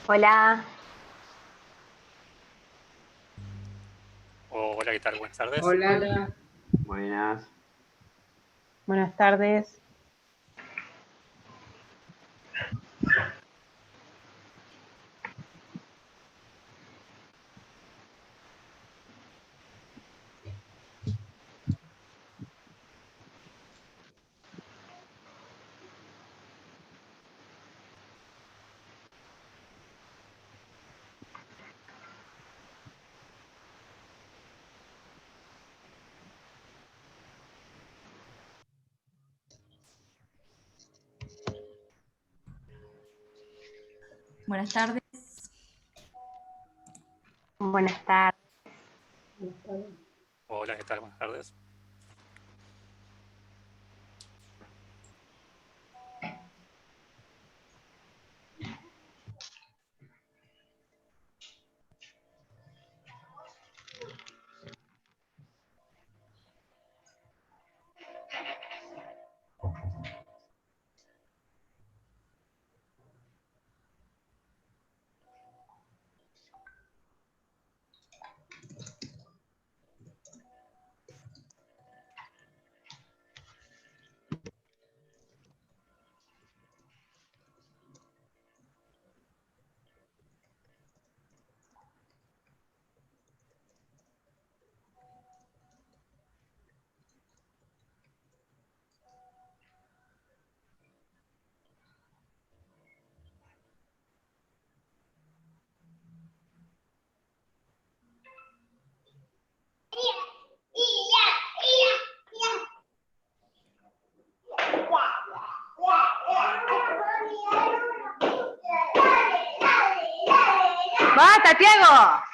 Hola, Hola, ¿qué tal? Buenas tardes. Hola, hola. buenas. Buenas tardes. Buenas tardes. Buenas tardes. Hola, ¿qué tal? Buenas tardes. ¡Basta, Tiago!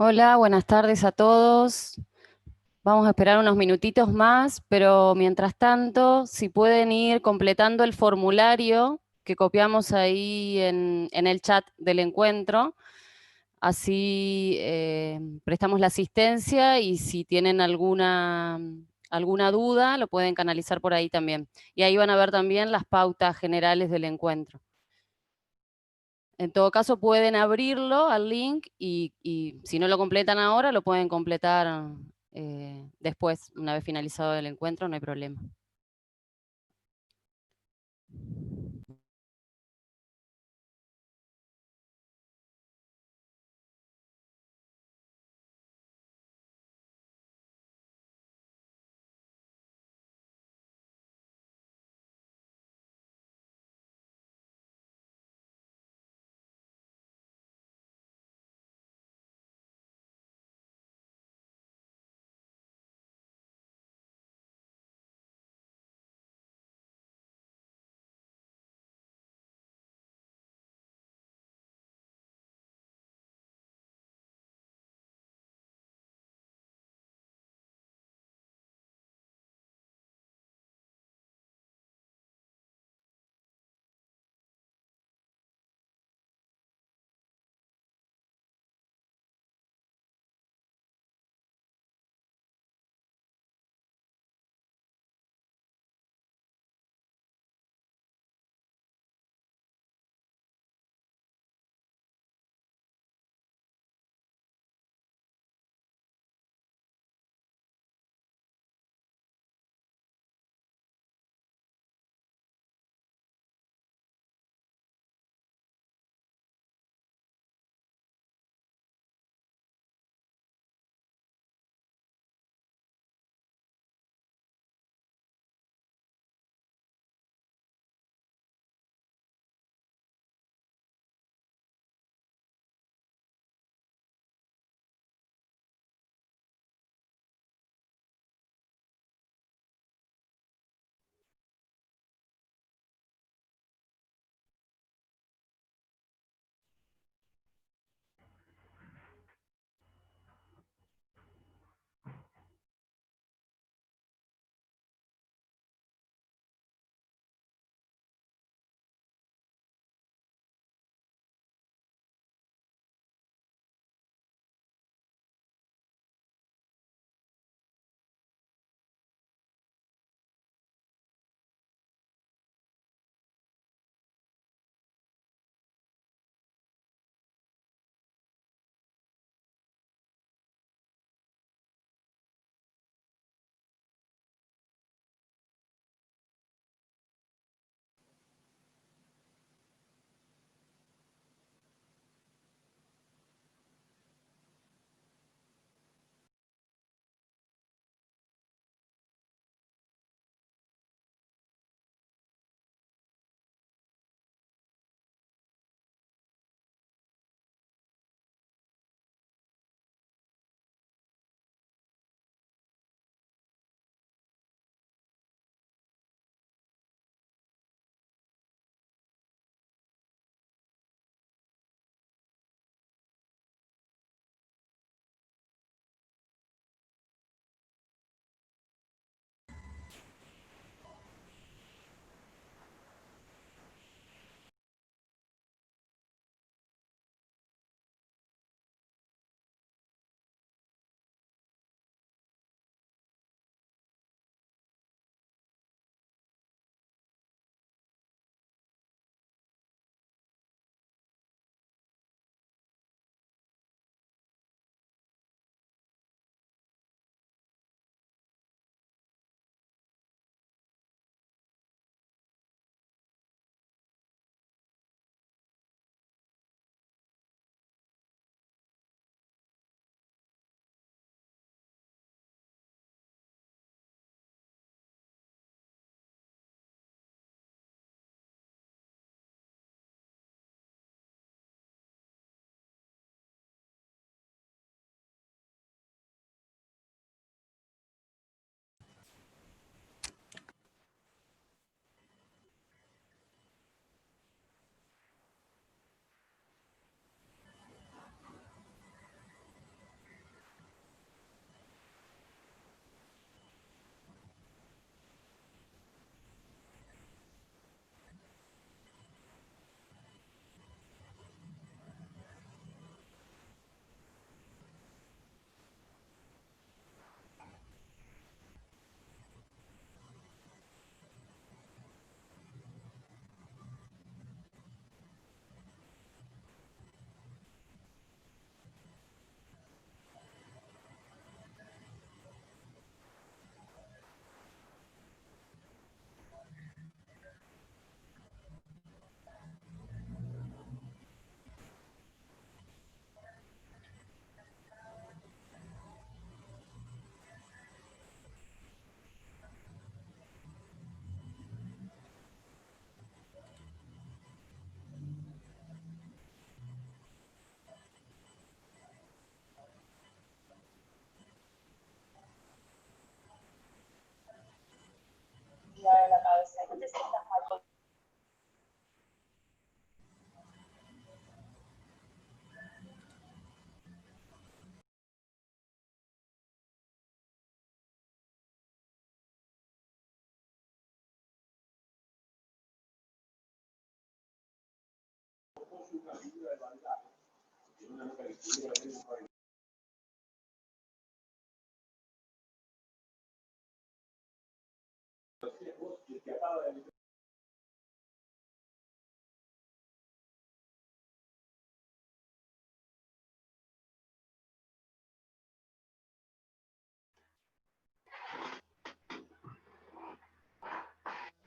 Hola, buenas tardes a todos. Vamos a esperar unos minutitos más, pero mientras tanto, si pueden ir completando el formulario que copiamos ahí en el chat del encuentro, así prestamos la asistencia y si tienen alguna duda, lo pueden canalizar por ahí también. Y ahí van a ver también las pautas generales del encuentro. En todo caso, pueden abrirlo al link y si no lo completan ahora, lo pueden completar después, una vez finalizado el encuentro, no hay problema.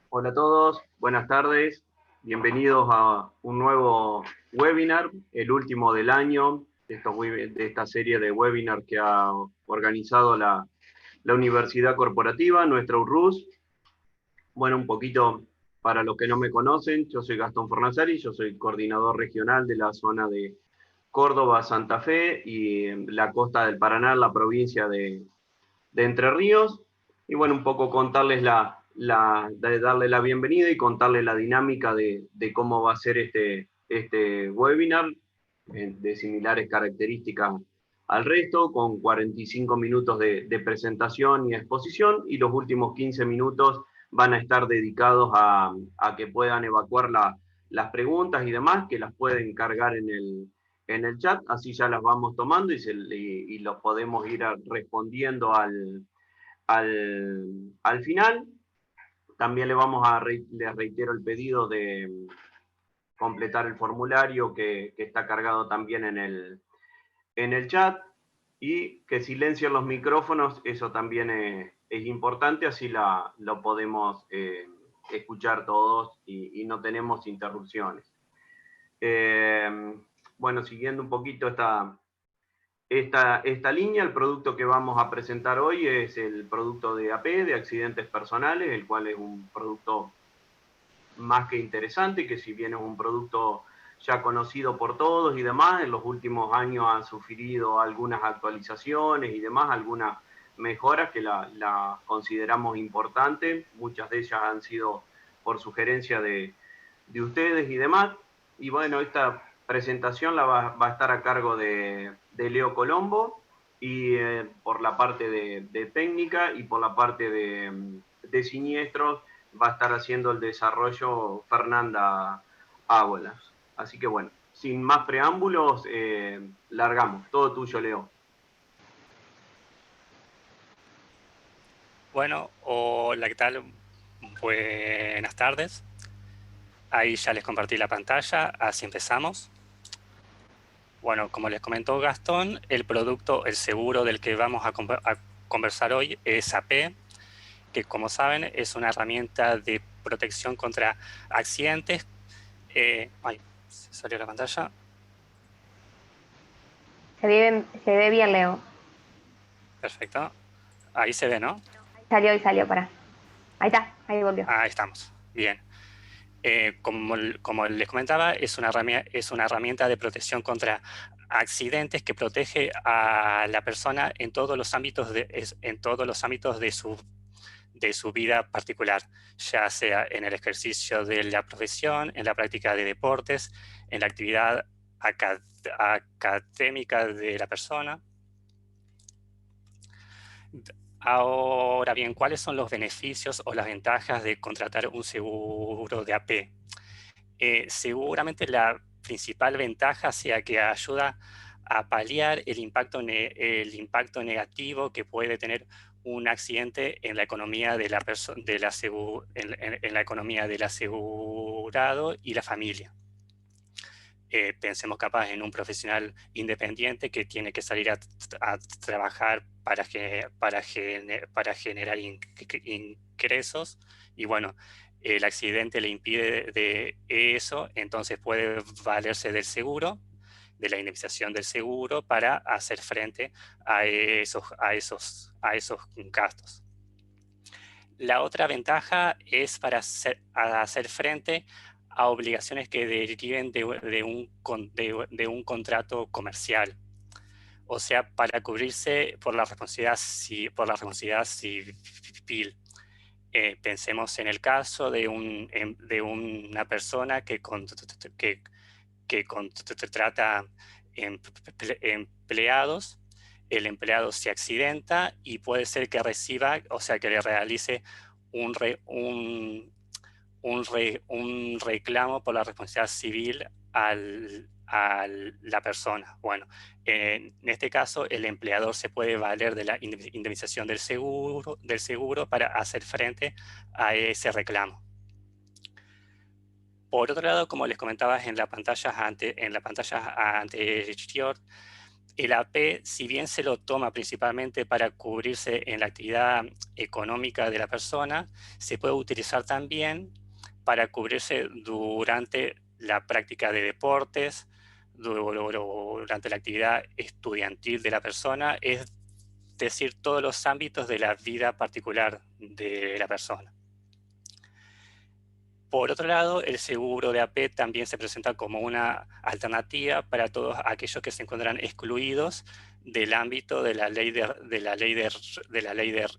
Hola a todos, buenas tardes, bienvenidos a un nuevo webinar, el último del año, de esta serie de webinars que ha organizado la Universidad Corporativa, nuestra URRUS. Bueno, un poquito para los que no me conocen, yo soy Gastón Fornazari, yo soy coordinador regional de la zona de Córdoba, Santa Fe y la costa del Paraná, la provincia de Entre Ríos. Y bueno, un poco contarles darle la bienvenida y contarles la dinámica de cómo va a ser este webinar, de similares características al resto, con 45 minutos de presentación y exposición, y los últimos 15 minutos van a estar dedicados a que puedan evacuar las preguntas y demás, que las pueden cargar en el chat, así ya las vamos tomando y los podemos ir respondiendo al final. También les reitero el pedido de completar el formulario que está cargado también en el chat, y que silencien los micrófonos, eso también es importante, así lo podemos escuchar todos y no tenemos interrupciones. Bueno, siguiendo un poquito esta línea, el producto que vamos a presentar hoy es el producto de AP, de accidentes personales, el cual es un producto más que interesante, que si bien es un producto ya conocido por todos y demás, en los últimos años ha sufrido algunas actualizaciones y demás, algunas mejoras que la consideramos importantes. Muchas de ellas han sido por sugerencia de ustedes y demás. Y bueno, esta presentación va a estar a cargo de Leo Colombo, y por la parte de técnica y por la parte de siniestros va a estar haciendo el desarrollo Fernanda Ábolas. Así que bueno, sin más preámbulos, largamos. Todo tuyo, Leo. Bueno, hola, ¿qué tal? Buenas tardes. Ahí ya les compartí la pantalla, así empezamos. Bueno, como les comentó Gastón, el seguro del que vamos a conversar hoy es AP, que como saben es una herramienta de protección contra accidentes. Ay, se salió la pantalla. Se ve bien, Leo. Perfecto. Ahí se ve, ¿no? Salió, pará. Ahí está, ahí volvió. Ahí estamos. Bien. Como les comentaba, es una herramienta de protección contra accidentes que protege a la persona en todos los ámbitos de su vida particular, ya sea en el ejercicio de la profesión, en la práctica de deportes, en la actividad académica de la persona. Ahora bien, ¿cuáles son los beneficios o las ventajas de contratar un seguro de AP? Seguramente la principal ventaja sea que ayuda a paliar el impacto negativo que puede tener un accidente en la economía de en la economía del asegurado y la familia. Pensemos capaz en un profesional independiente que tiene que salir a trabajar para generar ingresos, y bueno, el accidente le impide de eso, entonces puede valerse del seguro, de la indemnización del seguro, para hacer frente a esos gastos. La otra ventaja es para hacer frente a obligaciones que deriven de un contrato comercial, o sea, para cubrirse por la responsabilidad civil. Pensemos en el caso de una persona que contrata empleados. El empleado se accidenta y puede ser que reciba, o sea, que le realice un reclamo por la responsabilidad civil a la persona. Bueno, en este caso el empleador se puede valer de la indemnización del seguro para hacer frente a ese reclamo. Por otro lado, como les comentaba en la pantalla anterior, el AP, si bien se lo toma principalmente para cubrirse en la actividad económica de la persona, se puede utilizar también para cubrirse durante la práctica de deportes, durante la actividad estudiantil de la persona, es decir, todos los ámbitos de la vida particular de la persona. Por otro lado, el seguro de AP también se presenta como una alternativa para todos aquellos que se encuentran excluidos del ámbito de la ley de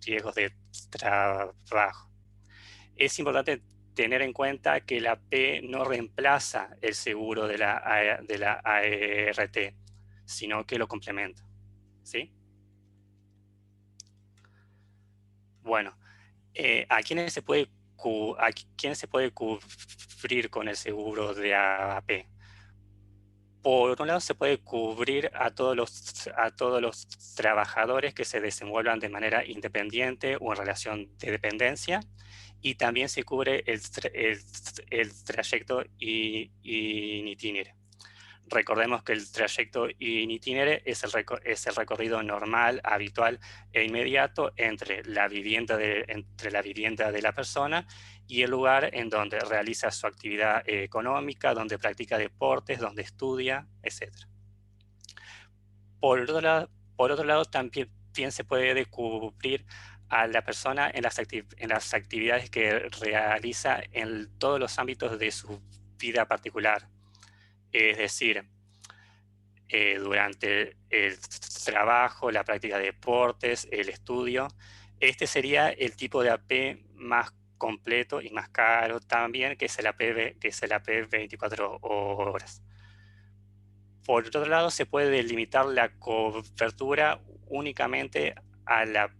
riesgos de trabajo. Es importante tener en cuenta que la AP no reemplaza el seguro de la ART, sino que lo complementa. ¿Sí? Bueno, ¿a quiénes se puede cubrir con el seguro de AP? Por un lado, se puede cubrir a todos los trabajadores que se desenvuelvan de manera independiente o en relación de dependencia, y también se cubre el trayecto in itinere. Recordemos que el trayecto in itinere es el recorrido normal, habitual e inmediato entre la vivienda de la persona y el lugar en donde realiza su actividad económica, donde practica deportes, donde estudia, etc. Por otro lado, también se puede cubrir a la persona en las actividades que realiza en todos los ámbitos de su vida particular. Es decir, durante el trabajo, la práctica de deportes, el estudio. Este sería el tipo de AP más completo y más caro también, que es el AP 24 horas. Por otro lado, se puede delimitar la cobertura únicamente a las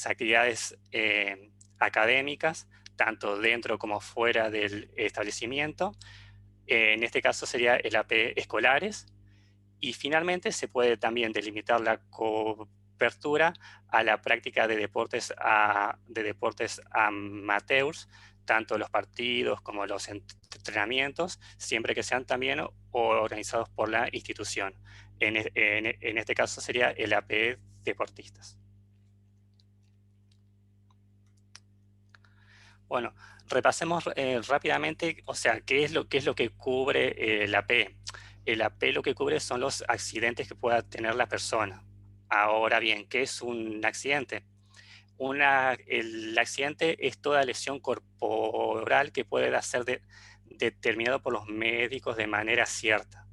actividades académicas, tanto dentro como fuera del establecimiento. En este caso sería el AP escolares. Y finalmente se puede también delimitar la cobertura a la práctica de deportes amateurs, tanto los partidos como los entrenamientos, siempre que sean también organizados por la institución. En este caso sería el AP deportistas. Bueno, repasemos rápidamente, o sea, ¿qué es lo que cubre el AP? El AP lo que cubre son los accidentes que pueda tener la persona. Ahora bien, ¿qué es un accidente? El accidente es toda lesión corporal que puede ser determinado por los médicos de manera cierta.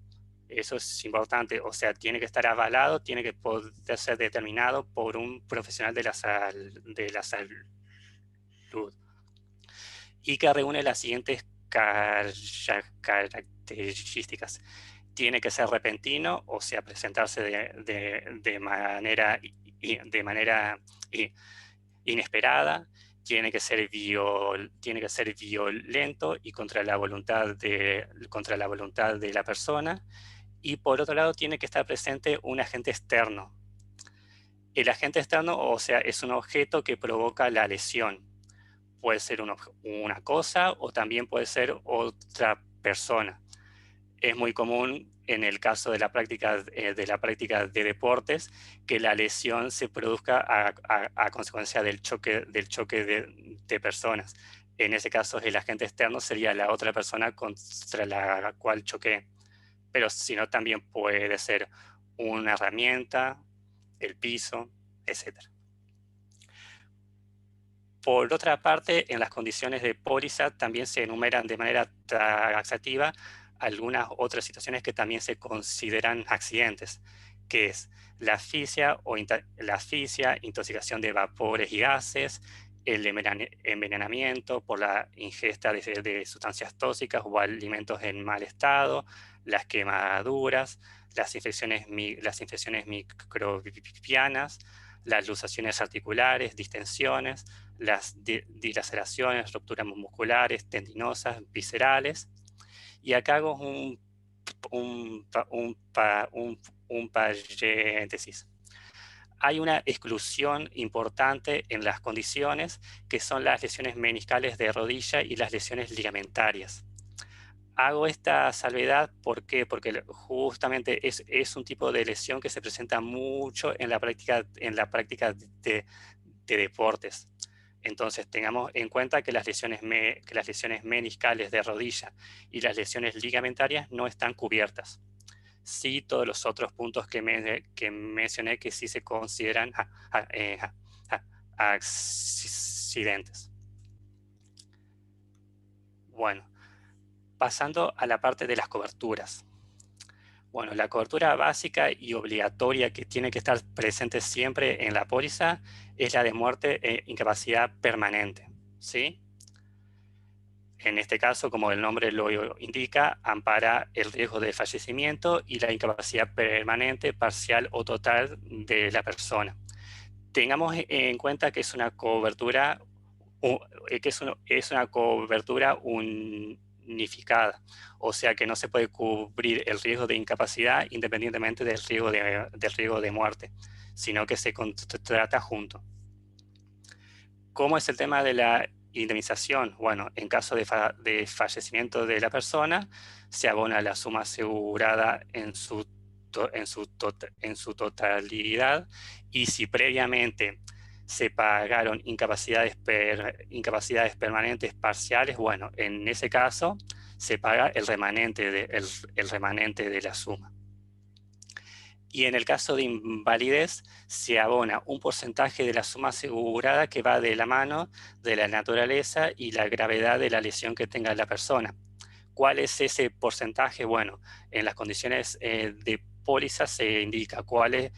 Eso es importante, o sea, tiene que estar avalado, tiene que poder ser determinado por un profesional de la salud. Y que reúne las siguientes características. Tiene que ser repentino, o sea, presentarse de manera inesperada, tiene que ser violento y contra la voluntad de la persona, y por otro lado tiene que estar presente un agente externo. El agente externo, o sea, es un objeto que provoca la lesión. Puede ser una cosa o también puede ser otra persona. Es muy común en el caso de la práctica de deportes que la lesión se produzca a consecuencia del choque de personas. En ese caso, el agente externo sería la otra persona contra la cual choqué. Pero si no, también puede ser una herramienta, el piso, etc. Por otra parte, en las condiciones de póliza también se enumeran de manera taxativa algunas otras situaciones que también se consideran accidentes, que es la asfixia, intoxicación de vapores y gases, el envenenamiento por la ingesta de sustancias tóxicas o alimentos en mal estado, las quemaduras, las infecciones microbianas, las luxaciones articulares, distensiones, las dilaceraciones, rupturas musculares, tendinosas, viscerales. Y acá hago un paréntesis. Hay una exclusión importante en las condiciones, que son las lesiones meniscales de rodilla y las lesiones ligamentarias. Hago esta salvedad, ¿por qué? Porque justamente es un tipo de lesión que se presenta mucho en la práctica de deportes. Entonces, tengamos en cuenta que las lesiones meniscales de rodilla y las lesiones ligamentarias no están cubiertas. Sí, todos los otros puntos que mencioné que sí se consideran accidentes. Bueno, pasando a la parte de las coberturas. Bueno, la cobertura básica y obligatoria que tiene que estar presente siempre en la póliza es la de muerte e incapacidad permanente, ¿sí? En este caso, como el nombre lo indica, ampara el riesgo de fallecimiento y la incapacidad permanente, parcial o total de la persona. Tengamos en cuenta que es una cobertura, unificada, o sea que no se puede cubrir el riesgo de incapacidad independientemente del riesgo de muerte, sino que se contrata junto. ¿Cómo es el tema de la indemnización? Bueno, en caso de fallecimiento de la persona, se abona la suma asegurada en su totalidad, y si previamente se pagaron incapacidades permanentes parciales, bueno, en ese caso se paga el remanente de la suma. Y en el caso de invalidez, se abona un porcentaje de la suma asegurada que va de la mano de la naturaleza y la gravedad de la lesión que tenga la persona. ¿Cuál es ese porcentaje? Bueno, en las condiciones de póliza se indica cuál es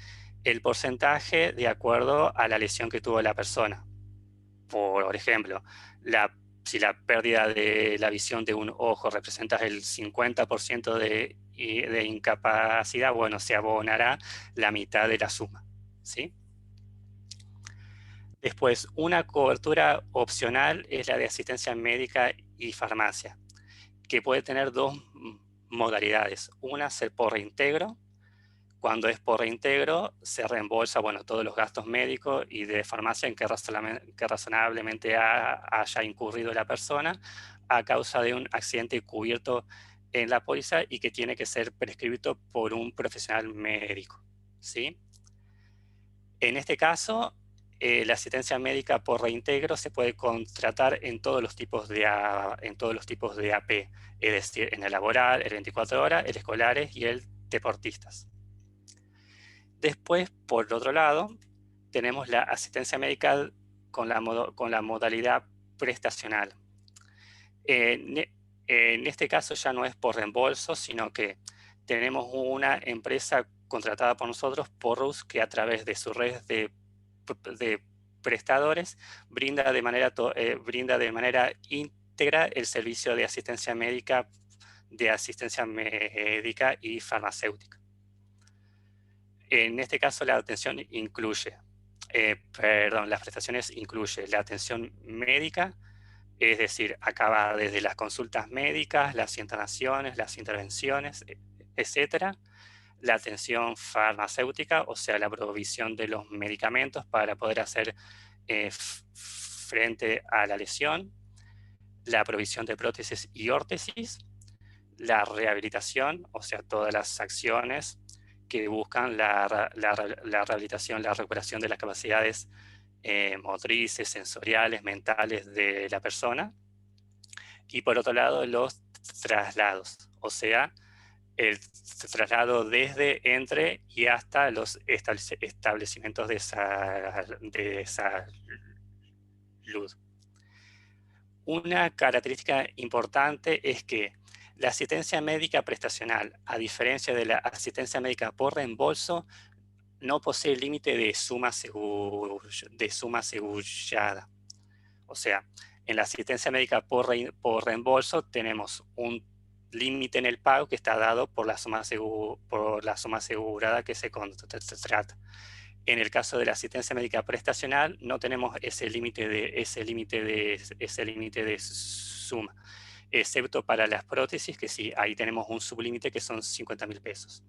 el porcentaje de acuerdo a la lesión que tuvo la persona. Por ejemplo, si la pérdida de la visión de un ojo representa el 50% de incapacidad, bueno, se abonará la mitad de la suma, ¿sí? Después, una cobertura opcional es la de asistencia médica y farmacia, que puede tener dos modalidades. Una es por reintegro. Cuando es por reintegro, se reembolsa, bueno, todos los gastos médicos y de farmacia en que razonablemente haya incurrido la persona a causa de un accidente cubierto en la póliza y que tiene que ser prescrito por un profesional médico, ¿sí? En este caso, la asistencia médica por reintegro se puede contratar en todos los tipos de AP, es decir, en el laboral, el 24 horas, el escolares y el deportistas. Después, por otro lado, tenemos la asistencia médica con la modalidad prestacional. En este caso ya no es por reembolso, sino que tenemos una empresa contratada por nosotros, Porrus, que a través de su red de prestadores brinda de manera íntegra el servicio de asistencia médica y farmacéutica. En este caso las prestaciones incluye la atención médica, es decir, acaba desde las consultas médicas, las internaciones, las intervenciones, etc. La atención farmacéutica, o sea, la provisión de los medicamentos para poder hacer frente a la lesión, la provisión de prótesis y órtesis, la rehabilitación, o sea, todas las acciones que buscan la rehabilitación, la recuperación de las capacidades motrices, sensoriales, mentales de la persona. Y por otro lado, los traslados, o sea, el traslado desde, entre y hasta los establecimientos de salud. Una característica importante es que la asistencia médica prestacional, a diferencia de la asistencia médica por reembolso, no posee límite de suma asegurada. O sea, en la asistencia médica por reembolso tenemos un límite en el pago que está dado por la suma asegurada que se contrata. En el caso de la asistencia médica prestacional, no tenemos ese límite de suma, excepto para las prótesis, que sí, ahí tenemos un sublímite que son 50.000 pesos.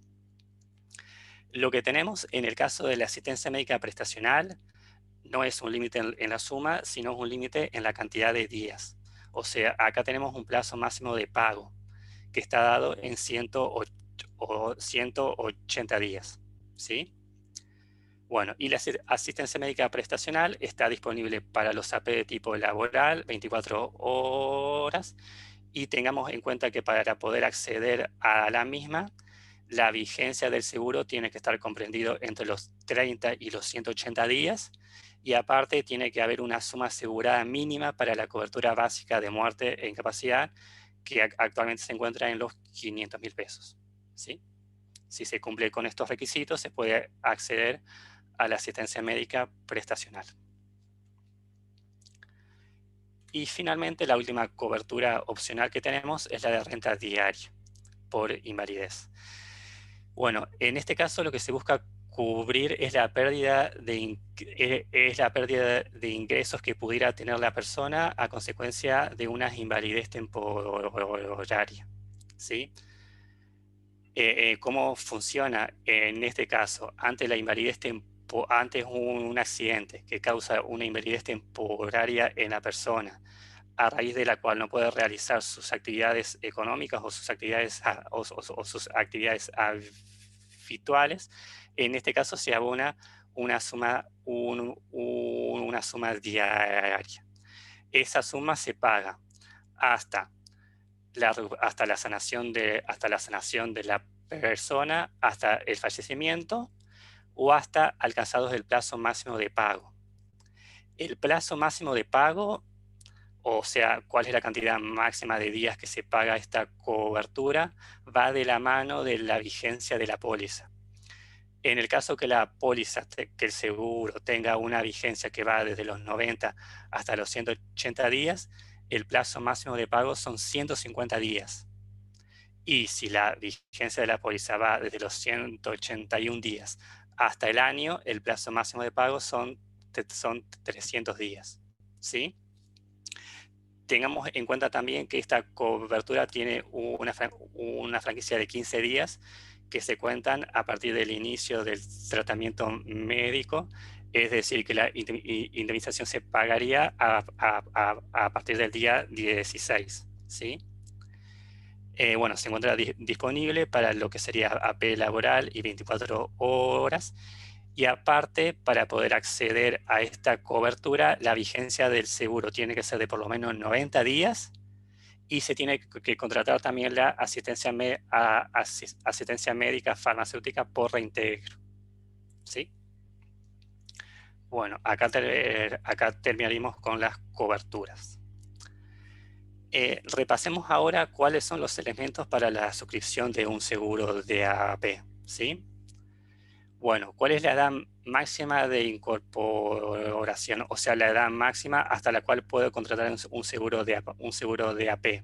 Lo que tenemos en el caso de la asistencia médica prestacional no es un límite en la suma, sino un límite en la cantidad de días. O sea, acá tenemos un plazo máximo de pago que está dado en 180 días, ¿sí? Bueno, y la asistencia médica prestacional está disponible para los AP de tipo laboral, 24 horas, y tengamos en cuenta que para poder acceder a la misma, la vigencia del seguro tiene que estar comprendido entre los 30 y los 180 días, y aparte tiene que haber una suma asegurada mínima para la cobertura básica de muerte e incapacidad, que actualmente se encuentra en los 500.000 pesos, ¿sí? Si se cumple con estos requisitos, se puede acceder a la asistencia médica prestacional. Y finalmente, la última cobertura opcional que tenemos es la de renta diaria por invalidez. Bueno, en este caso lo que se busca cubrir es la pérdida de ingresos que pudiera tener la persona a consecuencia de una invalidez temporaria, ¿sí? ¿Cómo funciona en este caso? Ante la invalidez antes un accidente que causa una invalidez temporaria en la persona, a raíz de la cual no puede realizar sus actividades económicas o sus actividades, sus actividades habituales, en este caso se abona una suma diaria. Esa suma se paga hasta la sanación de la persona, hasta el fallecimiento o hasta alcanzados el plazo máximo de pago. El plazo máximo de pago, o sea, cuál es la cantidad máxima de días que se paga esta cobertura, va de la mano de la vigencia de la póliza. En el caso que la póliza, que el seguro tenga una vigencia que va desde los 90 hasta los 180 días, el plazo máximo de pago son 150 días. Y si la vigencia de la póliza va desde los 181 días hasta el año, el plazo máximo de pago son 300 días, ¿sí? Tengamos en cuenta también que esta cobertura tiene una franquicia de 15 días que se cuentan a partir del inicio del tratamiento médico, es decir, que la indemnización se pagaría a partir del día 16, ¿sí? Bueno, se encuentra disponible para lo que sería AP laboral y 24 horas. Y aparte, para poder acceder a esta cobertura, la vigencia del seguro tiene que ser de por lo menos 90 días y se tiene que contratar también la asistencia médica farmacéutica por reintegro, ¿sí? Bueno, acá terminaríamos con las coberturas. Repasemos ahora cuáles son los elementos para la suscripción de un seguro de AP, ¿sí? Bueno, ¿cuál es la edad máxima de incorporación? O sea, la edad máxima hasta la cual puedo contratar un seguro de AP.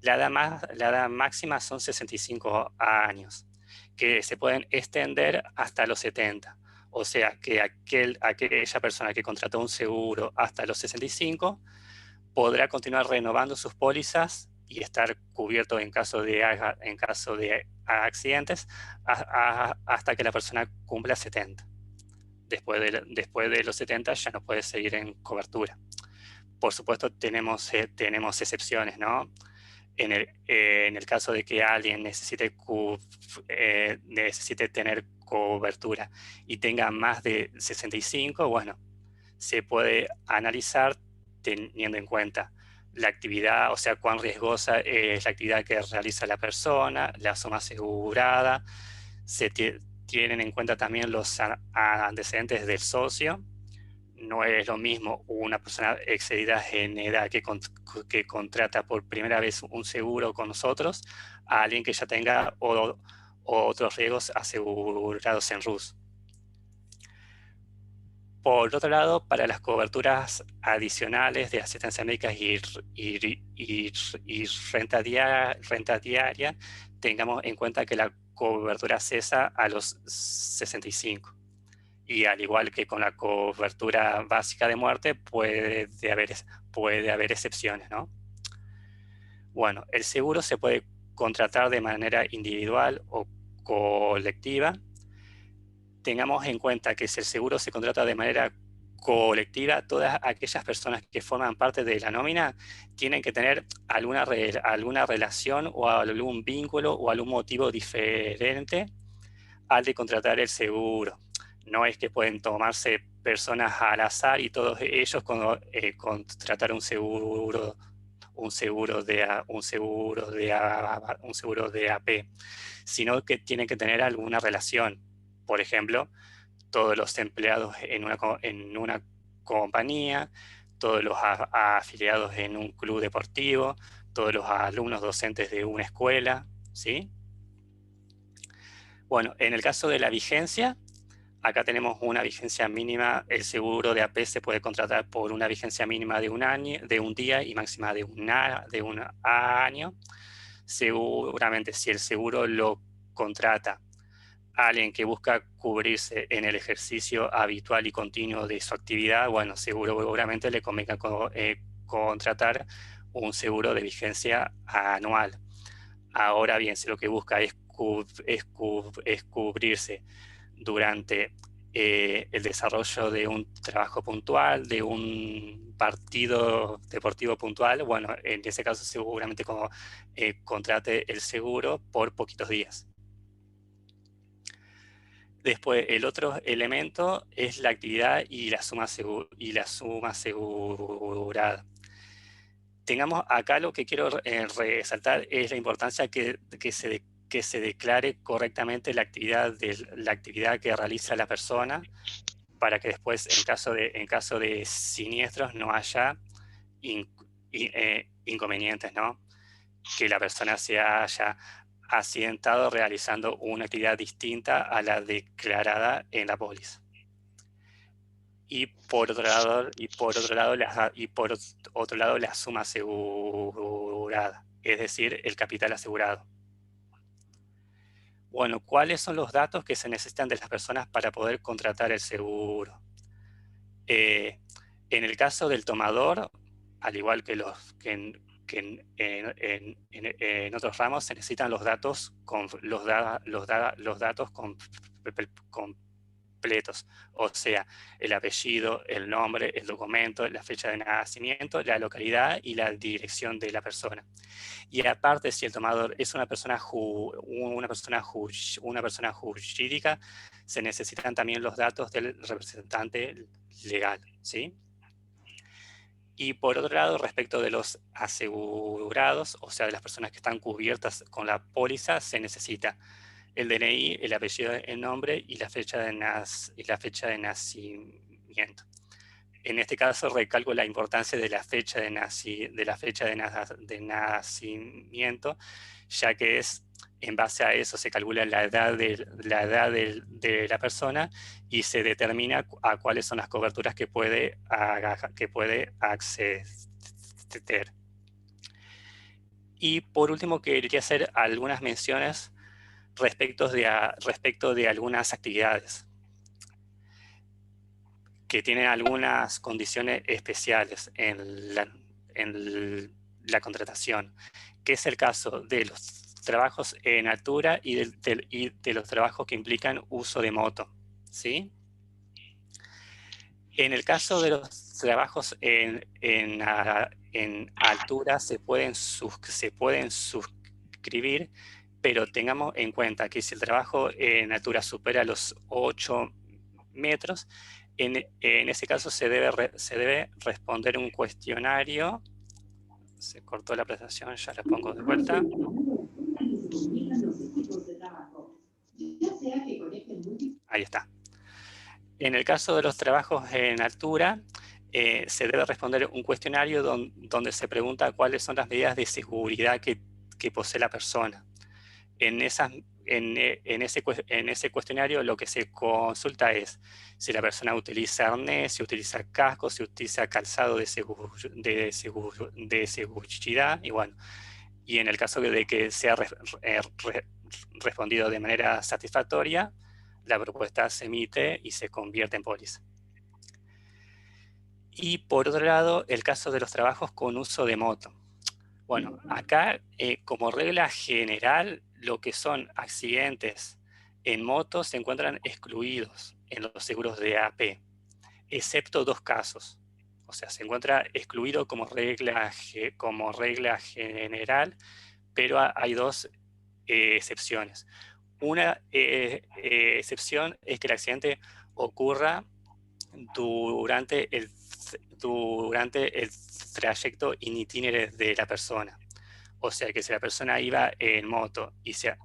La edad máxima son 65 años, que se pueden extender hasta los 70. O sea, que aquella persona que contrató un seguro hasta los 65 podrá continuar renovando sus pólizas y estar cubierto en caso de accidentes hasta que la persona cumpla 70. Después de los 70 ya no puede seguir en cobertura. Por supuesto, tenemos excepciones, ¿no? En el caso de que alguien necesite tener cobertura y tenga más de 65, bueno, se puede analizar teniendo en cuenta la actividad, o sea, cuán riesgosa es la actividad que realiza la persona, la suma asegurada, se tienen en cuenta también los antecedentes del socio. No es lo mismo una persona excedida en edad que contrata por primera vez un seguro con nosotros a alguien que ya tenga otros riesgos asegurados en RUS. Por otro lado, para las coberturas adicionales de asistencia médica y renta diaria, tengamos en cuenta que la cobertura cesa a los 65. Y al igual que con la cobertura básica de muerte, puede haber excepciones, ¿no? Bueno, el seguro se puede contratar de manera individual o colectiva. Tengamos en cuenta que si el seguro se contrata de manera colectiva, todas aquellas personas que forman parte de la nómina tienen que tener alguna relación o algún vínculo o algún motivo diferente al de contratar el seguro. No es que pueden tomarse personas al azar y todos ellos contratar un seguro de AP, sino que tienen que tener alguna relación. Por ejemplo, todos los empleados en una compañía, todos los afiliados en un club deportivo, todos los alumnos docentes de una escuela, ¿sí? Bueno, en el caso de la vigencia, acá tenemos una vigencia mínima. El seguro de AP se puede contratar por una vigencia mínima de un año, de un día, y máxima de un año. Seguramente si el seguro lo contrata alguien que busca cubrirse en el ejercicio habitual y continuo de su actividad, bueno, seguramente le convenga contratar un seguro de vigencia anual. Ahora bien, si lo que busca es cubrirse durante el desarrollo de un trabajo puntual, de un partido deportivo puntual, bueno, en ese caso seguramente contrate el seguro por poquitos días. Después, el otro elemento es la actividad y la suma asegurada. Tengamos acá, lo que quiero resaltar es la importancia que se declare correctamente la actividad que realiza la persona, para que después, en caso de siniestros, no haya inconvenientes, ¿no? Que la persona se haya accidentado realizando una actividad distinta a la declarada en la póliza. Y por otro lado, la suma asegurada, es decir, el capital asegurado. Bueno, ¿cuáles son los datos que se necesitan de las personas para poder contratar el seguro? En el caso del tomador, al igual que en otros ramos, se necesitan los datos completos, o sea, el apellido, el nombre, el documento, la fecha de nacimiento, la localidad y la dirección de la persona. Y aparte, si el tomador es una persona jurídica, se necesitan también los datos del representante legal, ¿sí? Y por otro lado, respecto de los asegurados, o sea, de las personas que están cubiertas con la póliza, se necesita el DNI, el apellido, el nombre y la fecha de nacimiento. En este caso recalco la importancia de la fecha de nacimiento, ya que en base a eso se calcula la edad de la persona y se determina a cuáles son las coberturas que puede acceder. Y por último, quería hacer algunas menciones respecto de algunas actividades que tienen algunas condiciones especiales en la contratación, que es el caso de los trabajos en altura y de los trabajos que implican uso de moto, ¿sí? En el caso de los trabajos en altura se pueden suscribir, pero tengamos en cuenta que si el trabajo en altura supera los 8 metros, en ese caso se debe responder un cuestionario. Se cortó la presentación, ya la pongo de vuelta. Ahí está. En el caso de los trabajos en altura, se debe responder un cuestionario donde se pregunta cuáles son las medidas de seguridad que posee la persona. En ese cuestionario lo que se consulta es si la persona utiliza arnés, si utiliza casco, si utiliza calzado de seguridad, y bueno, y en el caso de que sea respondido de manera satisfactoria, la propuesta se emite y se convierte en póliza. Y por otro lado, el caso de los trabajos con uso de moto. Bueno, acá como regla general, lo que son accidentes en moto se encuentran excluidos en los seguros de AP, excepto 2 casos. O sea, se encuentra excluido como regla general, pero hay 2 excepciones. Una excepción es que el accidente ocurra durante el trayecto in itinere de la persona. O sea que si la persona iba en moto y se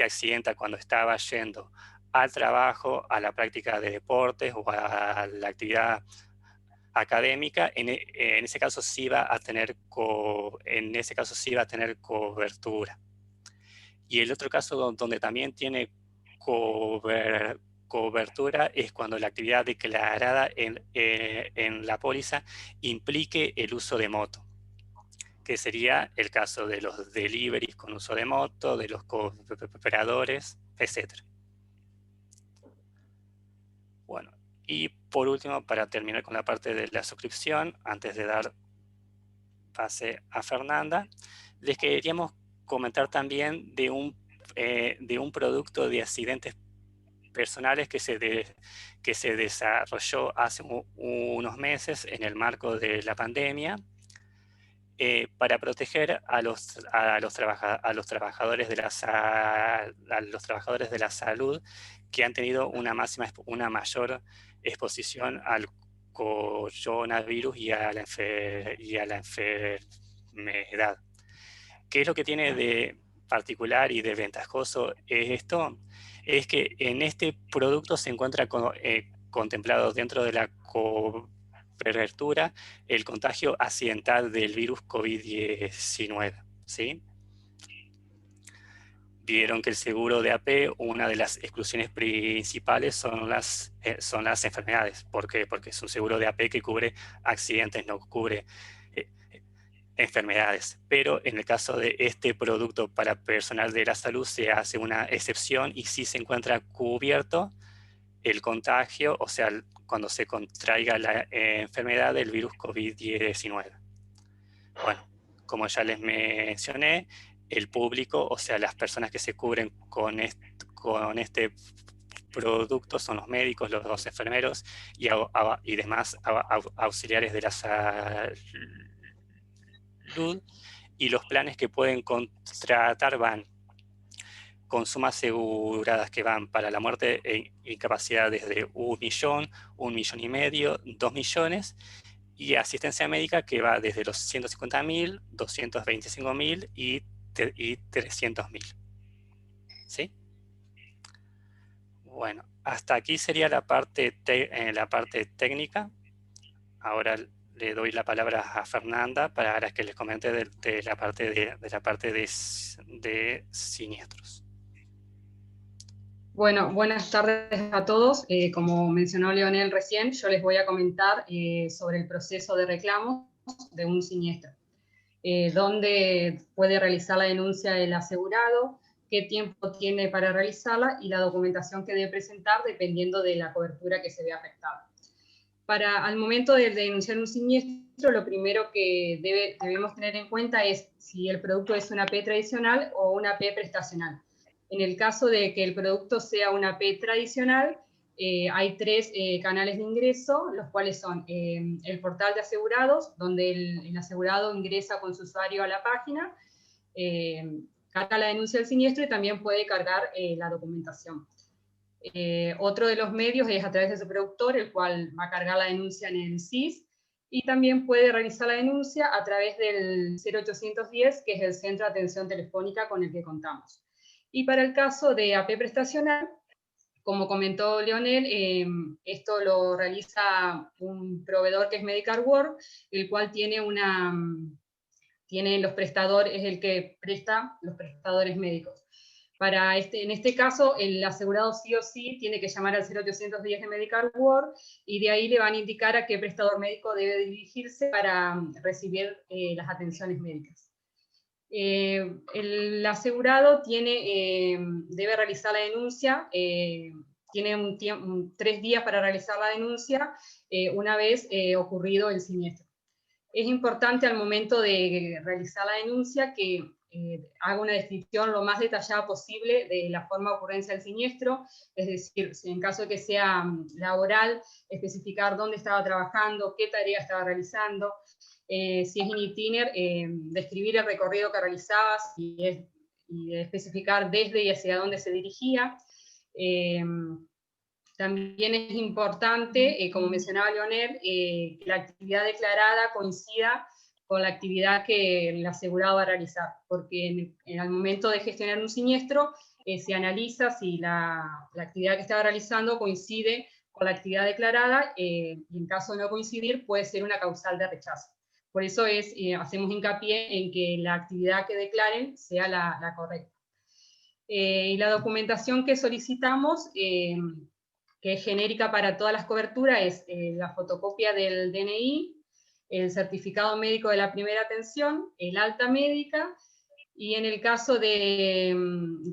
accidenta cuando estaba yendo al trabajo, a la práctica de deportes o a la actividad académica, en ese caso sí va a tener cobertura. Y el otro caso donde también tiene cobertura es cuando la actividad declarada en la póliza implique el uso de moto, que sería el caso de los deliveries con uso de moto, de los cooperadores, etc. Bueno, y por último, para terminar con la parte de la suscripción, antes de dar pase a Fernanda, les queríamos comentar también de un producto de accidentes personales que se desarrolló hace unos meses en el marco de la pandemia, para proteger a los trabajadores de la salud que han tenido una mayor exposición al coronavirus y a la enfermedad. ¿Qué es lo que tiene de particular y de ventajoso esto? Es que en este producto se encuentra contemplado dentro de la cobertura el contagio accidental del virus COVID-19, ¿sí? Vieron que el seguro de AP, una de las exclusiones principales son las enfermedades. ¿Por qué? Porque es un seguro de AP que cubre accidentes, no cubre enfermedades. Pero en el caso de este producto para personal de la salud se hace una excepción y sí se encuentra cubierto el contagio, o sea, cuando se contraiga la enfermedad del virus COVID-19. Bueno, como ya les mencioné, el público, o sea, las personas que se cubren con este producto son los médicos, los enfermeros y demás auxiliares de la salud, y los planes que pueden contratar van con sumas aseguradas que van para la muerte e incapacidad desde 1 millón, 1,5 millones, 2 millones, y asistencia médica que va desde los 150.000, 225.000 y 300.000. ¿Sí? Bueno, hasta aquí sería la parte técnica. Ahora le doy la palabra a Fernanda para que les comente de la parte de siniestros. Bueno, buenas tardes a todos. Como mencionó Leonel recién, yo les voy a comentar sobre el proceso de reclamos de un siniestro. Dónde puede realizar la denuncia el asegurado, qué tiempo tiene para realizarla y la documentación que debe presentar dependiendo de la cobertura que se vea afectada. Al momento de denunciar un siniestro, lo primero que debemos tener en cuenta es si el producto es una AP tradicional o una AP prestacional. En el caso de que el producto sea una AP tradicional, hay 3 canales de ingreso, los cuales son el portal de asegurados, donde el asegurado ingresa con su usuario a la página, carga la denuncia del siniestro y también puede cargar la documentación. Otro de los medios es a través de su productor, el cual va a cargar la denuncia en el SIS, y también puede realizar la denuncia a través del 0810, que es el centro de atención telefónica con el que contamos. Y para el caso de AP prestacional, como comentó Leonel, esto lo realiza un proveedor que es Medical World, el cual tiene los prestadores, es el que presta los prestadores médicos. En este caso, el asegurado sí o sí tiene que llamar al 0810 de Medical World y de ahí le van a indicar a qué prestador médico debe dirigirse para recibir las atenciones médicas. El asegurado debe realizar la denuncia tiene 3 días para realizar la denuncia una vez ocurrido el siniestro. Es importante al momento de realizar la denuncia que haga una descripción lo más detallada posible de la forma de ocurrencia del siniestro, es decir, si en caso de que sea laboral, especificar dónde estaba trabajando, qué tarea estaba realizando, si es in itinere, describir el recorrido que realizaba y especificar desde y hacia dónde se dirigía. También es importante, como mencionaba Leonel, que la actividad declarada coincida con la actividad que el asegurado va a realizar, porque en el momento de gestionar un siniestro se analiza si la actividad que estaba realizando coincide con la actividad declarada y en caso de no coincidir puede ser una causal de rechazo. Por eso hacemos hincapié en que la actividad que declaren sea la correcta. Y la documentación que solicitamos, que es genérica para todas las coberturas, es la fotocopia del DNI, el certificado médico de la primera atención, el alta médica, y en el caso de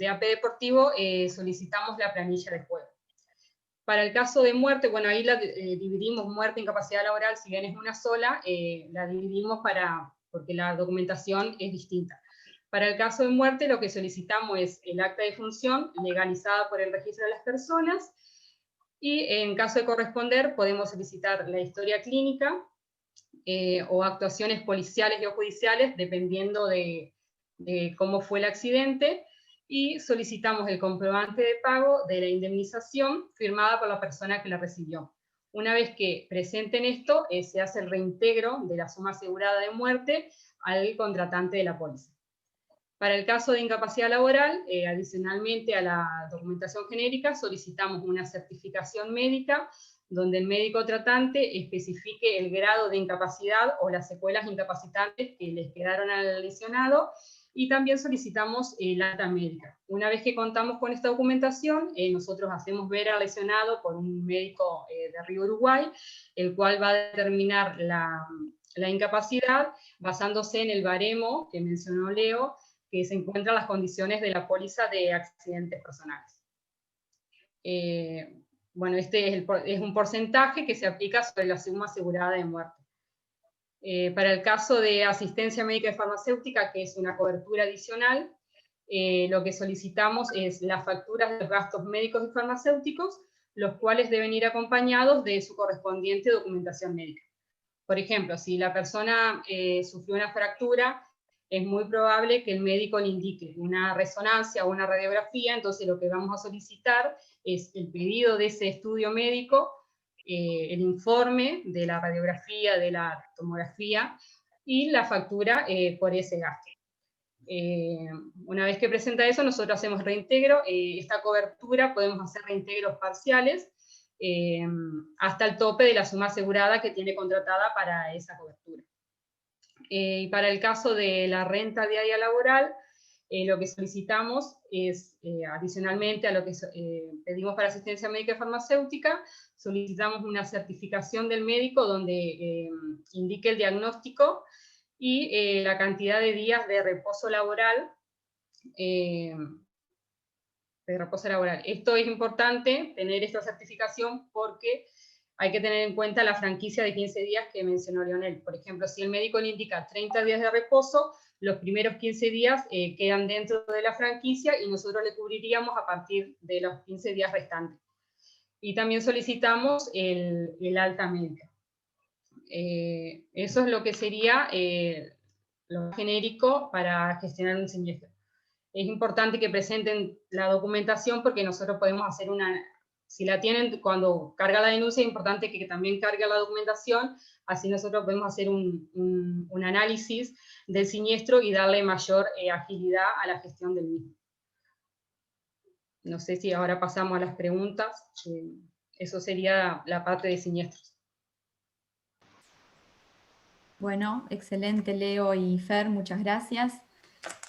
AP deportivo solicitamos la planilla de juego. Para el caso de muerte, bueno, ahí la dividimos muerte, incapacidad laboral, si bien es una sola, la dividimos porque la documentación es distinta. Para el caso de muerte, lo que solicitamos es el acta de función legalizada por el registro de las personas, y en caso de corresponder, podemos solicitar la historia clínica o actuaciones policiales y o judiciales, dependiendo de cómo fue el accidente, y solicitamos el comprobante de pago de la indemnización firmada por la persona que la recibió. Una vez que presenten esto, se hace el reintegro de la suma asegurada de muerte al contratante de la póliza. Para el caso de incapacidad laboral, adicionalmente a la documentación genérica, solicitamos una certificación médica donde el médico tratante especifique el grado de incapacidad o las secuelas incapacitantes que les quedaron al lesionado, y también solicitamos el alta médica. Una vez que contamos con esta documentación, nosotros hacemos ver al lesionado por un médico de Río Uruguay, el cual va a determinar la incapacidad basándose en el baremo que mencionó Leo, que se encuentran las condiciones de la póliza de accidentes personales. Bueno, este es un porcentaje que se aplica sobre la suma asegurada de muerte. Para el caso de asistencia médica y farmacéutica, que es una cobertura adicional, lo que solicitamos es las facturas de los gastos médicos y farmacéuticos, los cuales deben ir acompañados de su correspondiente documentación médica. Por ejemplo, si la persona sufrió una fractura, es muy probable que el médico le indique una resonancia o una radiografía, entonces lo que vamos a solicitar es el pedido de ese estudio médico, el informe de la radiografía, de la tomografía, y la factura por ese gasto. Una vez que presenta eso, nosotros hacemos reintegro. Esta cobertura podemos hacer reintegros parciales hasta el tope de la suma asegurada que tiene contratada para esa cobertura. Y para el caso de la renta diaria laboral, lo que solicitamos es, adicionalmente a lo que pedimos para asistencia médica y farmacéutica, solicitamos una certificación del médico donde indique el diagnóstico y la cantidad de días de reposo laboral. Esto es importante, tener esta certificación, porque hay que tener en cuenta la franquicia de 15 días que mencionó Leonel. Por ejemplo, si el médico le indica 30 días de reposo, los primeros 15 días quedan dentro de la franquicia y nosotros le cubriríamos a partir de los 15 días restantes. Y también solicitamos el alta médica. Eso es lo que sería lo genérico para gestionar un siniestro. Es importante que presenten la documentación, porque nosotros podemos hacer si la tienen cuando carga la denuncia, es importante que también cargue la documentación, así nosotros podemos hacer un análisis del siniestro y darle mayor agilidad a la gestión del mismo. No sé si ahora pasamos a las preguntas. Eso sería la parte de siniestros. Bueno, excelente, Leo y Fer, muchas gracias.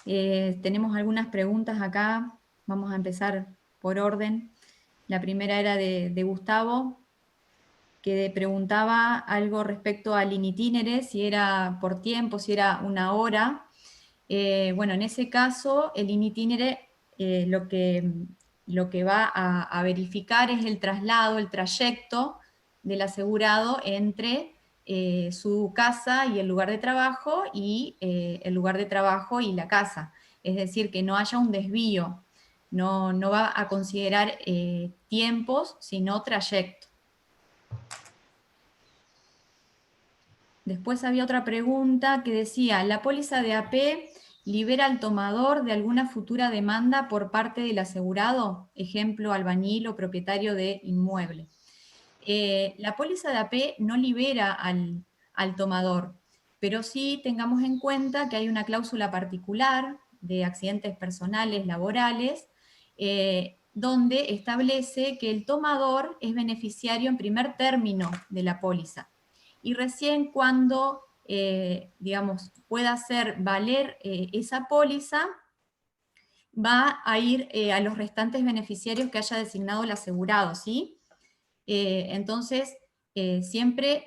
Tenemos algunas preguntas acá, vamos a empezar por orden. La primera era de Gustavo, que preguntaba algo respecto al in itinere, si era por tiempo, si era una hora. Bueno, en ese caso, el in itinere lo que lo que va a verificar es el traslado, el trayecto del asegurado entre su casa y el lugar de trabajo y el lugar de trabajo y la casa. Es decir, que no haya un desvío, no va a considerar tiempos, sino trayecto. Después había otra pregunta que decía, ¿la póliza de AP libera al tomador de alguna futura demanda por parte del asegurado? Ejemplo, albañil o propietario de inmueble. La póliza de AP no libera al tomador, pero sí tengamos en cuenta que hay una cláusula particular de accidentes personales laborales, donde establece que el tomador es beneficiario en primer término de la póliza. Y recién cuando, digamos, pueda hacer valer esa póliza, va a ir a los restantes beneficiarios que haya designado el asegurado, ¿sí? Entonces, siempre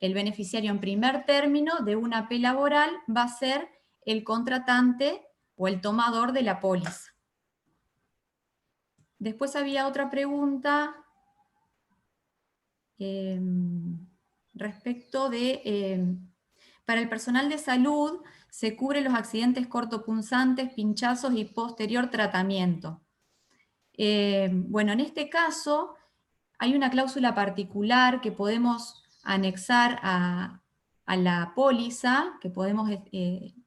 el beneficiario en primer término de una AP laboral va a ser el contratante o el tomador de la póliza. Después había otra pregunta respecto de, para el personal de salud se cubren los accidentes cortopunzantes, pinchazos y posterior tratamiento. Bueno, en este caso hay una cláusula particular que podemos anexar a la póliza, que podemos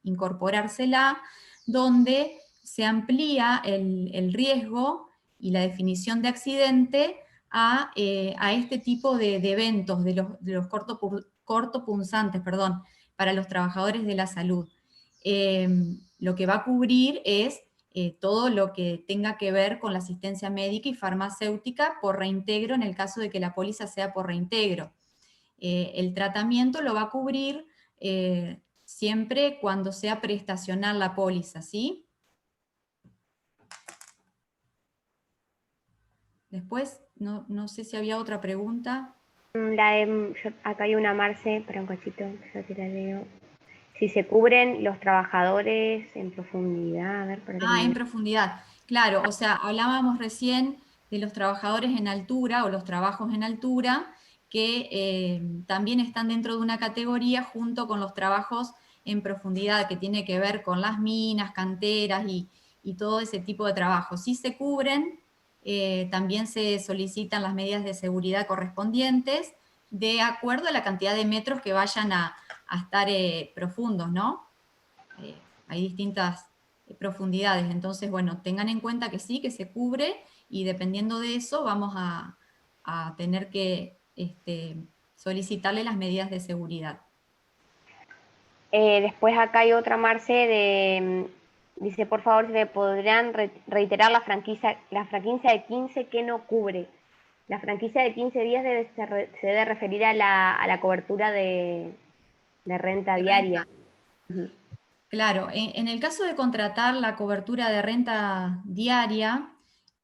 incorporársela, donde se amplía el riesgo y la definición de accidente a este tipo de eventos, de los cortopunzantes, perdón, para los trabajadores de la salud. Lo que va a cubrir es todo lo que tenga que ver con la asistencia médica y farmacéutica por reintegro en el caso de que la póliza sea por reintegro. El tratamiento lo va a cubrir siempre cuando sea prestacional la póliza, ¿sí? Después, no sé si había otra pregunta. Acá hay una, Marce, para un cachito, yo te la leo. Si se cubren los trabajadores en profundidad, a ver, para en profundidad. Claro, o sea, hablábamos recién de los trabajadores en altura o los trabajos en altura, que también están dentro de una categoría junto con los trabajos en profundidad, que tiene que ver con las minas, canteras y todo ese tipo de trabajos. Si se cubren, también se solicitan las medidas de seguridad correspondientes de acuerdo a la cantidad de metros que vayan a estar profundos, ¿no? Hay distintas profundidades, entonces, bueno, tengan en cuenta que sí, que se cubre, y dependiendo de eso vamos a tener que solicitarle las medidas de seguridad. Después acá hay otra, Marce, dice, por favor, si me podrían reiterar la franquicia de 15 que no cubre. La franquicia de 15 días se debe referir a la cobertura de renta diaria. Claro, en el caso de contratar la cobertura de renta diaria,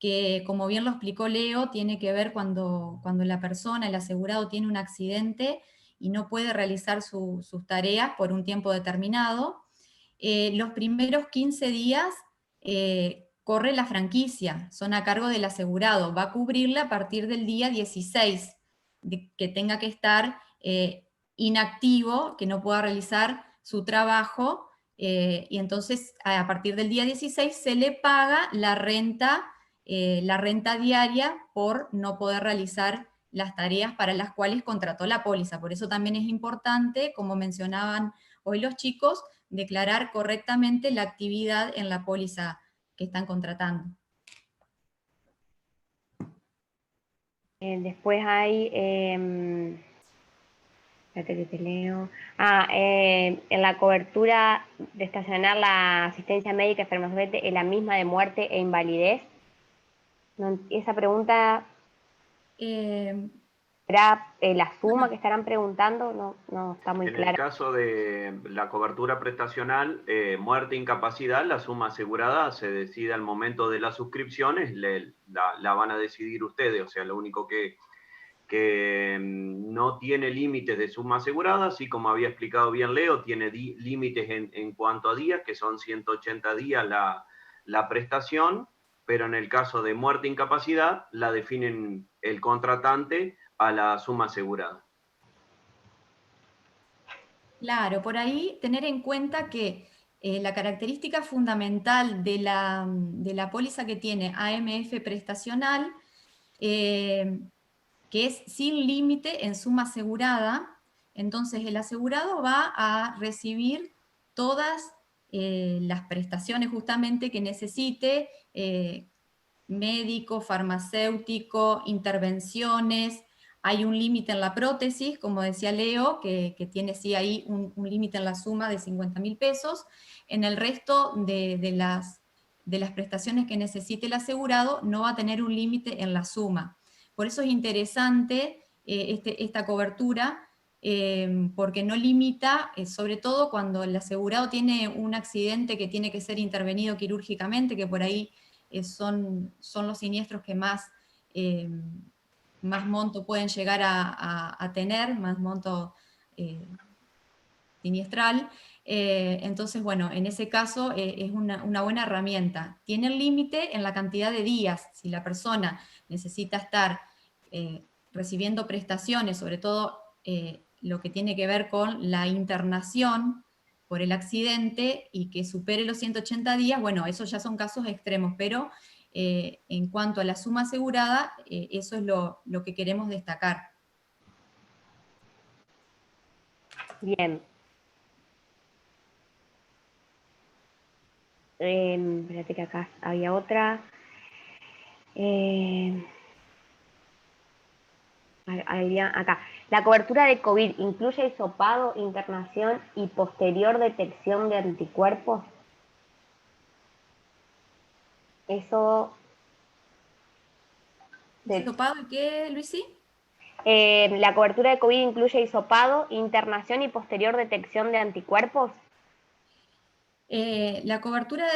que como bien lo explicó Leo, tiene que ver cuando la persona, el asegurado, tiene un accidente y no puede realizar sus tareas por un tiempo determinado, los primeros 15 días corre la franquicia, son a cargo del asegurado, va a cubrirla a partir del día 16, que tenga que estar inactivo, que no pueda realizar su trabajo, y entonces a partir del día 16 se le paga la renta diaria por no poder realizar las tareas para las cuales contrató la póliza. Por eso también es importante, como mencionaban hoy los chicos, declarar correctamente la actividad en la póliza que están contratando. Después hay, espérate que te leo. En la cobertura de estacionar la asistencia médica y farmacéutica es la misma de muerte e invalidez. No, esa pregunta, ¿será la suma que estarán preguntando? No está muy clara. En el caso de la cobertura prestacional, muerte e incapacidad, la suma asegurada se decide al momento de las suscripciones, la van a decidir ustedes, o sea, lo único que no tiene límites de suma asegurada, así como había explicado bien Leo, tiene límites en cuanto a días, que son 180 días la prestación, pero en el caso de muerte e incapacidad la definen el contratante a la suma asegurada. Claro, por ahí tener en cuenta que la característica fundamental de la póliza que tiene AMF prestacional, que es sin límite en suma asegurada, entonces el asegurado va a recibir todas las prestaciones justamente que necesite, médico, farmacéutico, intervenciones. Hay un límite en la prótesis, como decía Leo, que tiene sí ahí un límite en la suma de 50.000 pesos. En el resto de las prestaciones que necesite el asegurado no va a tener un límite en la suma. Por eso es interesante esta cobertura, porque no limita, sobre todo cuando el asegurado tiene un accidente que tiene que ser intervenido quirúrgicamente, que por ahí son los siniestros que más monto pueden llegar a tener, más monto siniestral. Entonces, bueno, en ese caso es una buena herramienta. Tiene el límite en la cantidad de días. Si la persona necesita estar recibiendo prestaciones, sobre todo lo que tiene que ver con la internación por el accidente y que supere los 180 días, bueno, esos ya son casos extremos, pero en cuanto a la suma asegurada, eso es lo que queremos destacar. Bien. Espérate que acá había otra. Acá. La cobertura de COVID incluye hisopado, internación y posterior detección de anticuerpos. Eso... ¿Hisopado y qué, Luisi? La cobertura de COVID incluye hisopado, internación y posterior detección de anticuerpos. La cobertura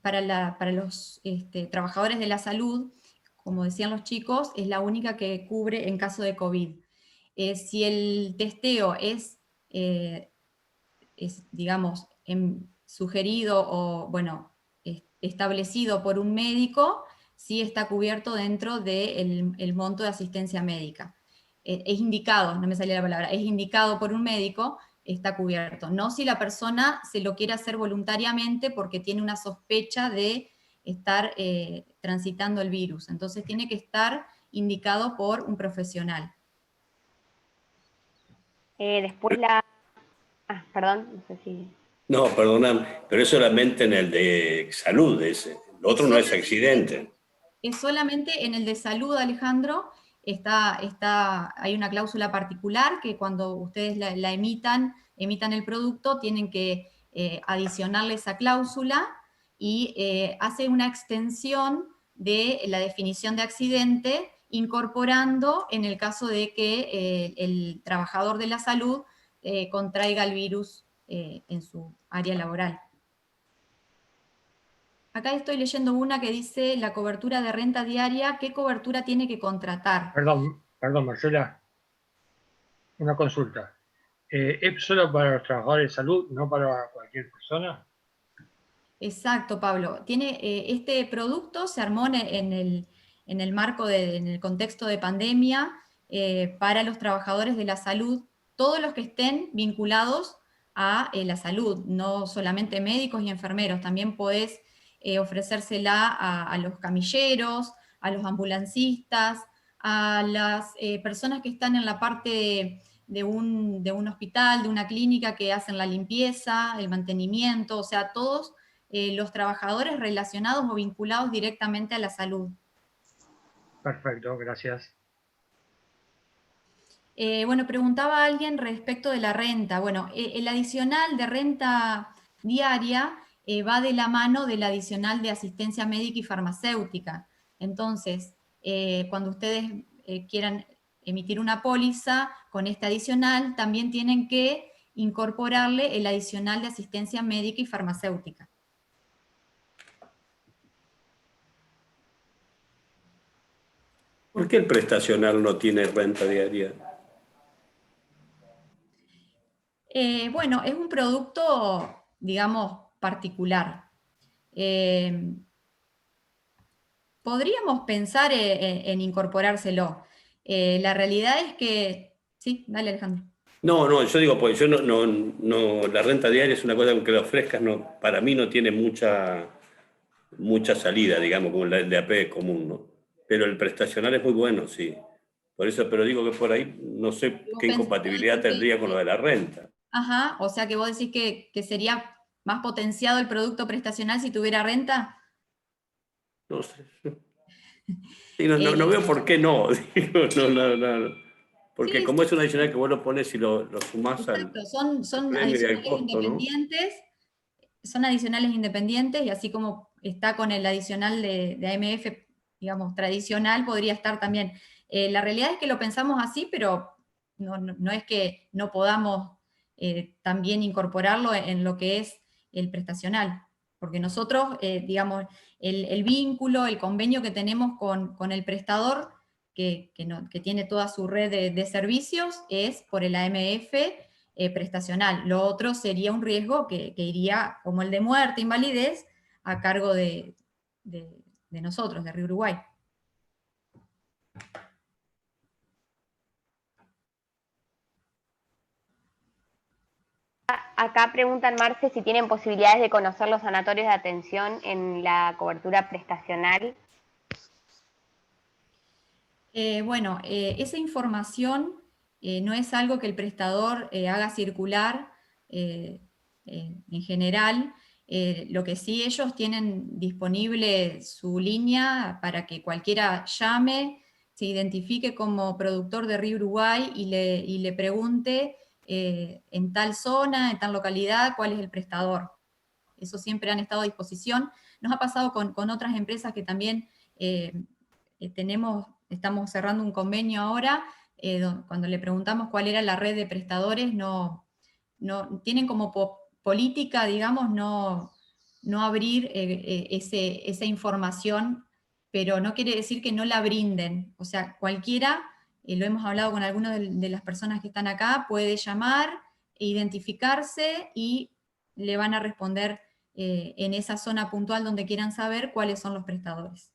para los trabajadores de la salud, como decían los chicos, es la única que cubre en caso de COVID. Si el testeo es digamos, sugerido o, bueno, establecido por un médico, sí está cubierto dentro del monto de asistencia médica. Es indicado, no me salía la palabra, es indicado por un médico, está cubierto. No si la persona se lo quiere hacer voluntariamente porque tiene una sospecha de estar transitando el virus. Entonces tiene que estar indicado por un profesional. Después la... Ah, perdón, no sé si... No, perdóname, pero es solamente en el de salud ese. Lo otro no es accidente. Es solamente en el de salud, Alejandro. Hay una cláusula particular que cuando ustedes la emitan el producto, tienen que adicionarle esa cláusula y hace una extensión de la definición de accidente, incorporando en el caso de que el trabajador de la salud contraiga el virus en su área laboral. Acá estoy leyendo una que dice la cobertura de renta diaria, ¿qué cobertura tiene que contratar? Perdón, Marcela, una consulta. ¿Es solo para los trabajadores de salud, no para cualquier persona? Exacto, Pablo. Este producto se armó en el marco, en el contexto de pandemia para los trabajadores de la salud, todos los que estén vinculados a la salud, no solamente médicos y enfermeros, también podés ofrecérsela a los camilleros, a los ambulancistas, a las personas que están en la parte de un hospital, de una clínica que hacen la limpieza, el mantenimiento, o sea, todos los trabajadores relacionados o vinculados directamente a la salud. Perfecto, gracias. Bueno, preguntaba alguien respecto de la renta. Bueno, el adicional de renta diaria va de la mano del adicional de asistencia médica y farmacéutica. Entonces, cuando ustedes quieran emitir una póliza con este adicional, también tienen que incorporarle el adicional de asistencia médica y farmacéutica. ¿Por qué el prestacional no tiene renta diaria? Bueno, es un producto, digamos, particular. podríamos pensar en incorporárselo. La realidad es que... Sí, dale, Alejandro. No, yo digo, pues yo no, la renta diaria es una cosa que la ofrezcas, no, para mí no tiene mucha salida, digamos, como el de AP común, ¿no? Pero el prestacional es muy bueno, sí. Por eso, pero digo que por ahí no sé qué incompatibilidad tendría con lo de la renta. Ajá, o sea que vos decís que sería más potenciado el producto prestacional si tuviera renta. No sé. Sí, no veo por qué no. Digo, no. Porque Sí, como es un adicional que vos lo pones y lo sumás exacto, al son premio y al adicionales costo, ¿no? independientes, son adicionales independientes y así como está con el adicional de AMF, digamos, tradicional, podría estar también. La realidad es que lo pensamos así, pero no es que no podamos también incorporarlo en lo que es el prestacional, porque nosotros, digamos, el vínculo, el convenio que tenemos con el prestador, que tiene toda su red de servicios, es por el AMF prestacional. Lo otro sería un riesgo que iría, como el de muerte, invalidez, a cargo de nosotros, de Río Uruguay. Acá preguntan, Marce, si tienen posibilidades de conocer los sanatorios de atención en la cobertura prestacional. Bueno, esa información no es algo que el prestador haga circular en general. Lo que sí, ellos tienen disponible su línea para que cualquiera llame, se identifique como productor de Río Uruguay y le pregunte en tal zona, en tal localidad, cuál es el prestador. Eso siempre han estado a disposición. Nos ha pasado con otras empresas que también estamos cerrando un convenio ahora, cuando le preguntamos cuál era la red de prestadores, tienen como política, digamos, no abrir esa información, pero no quiere decir que no la brinden. O sea, cualquiera, lo hemos hablado con algunas de las personas que están acá, puede llamar, identificarse y le van a responder en esa zona puntual donde quieran saber cuáles son los prestadores.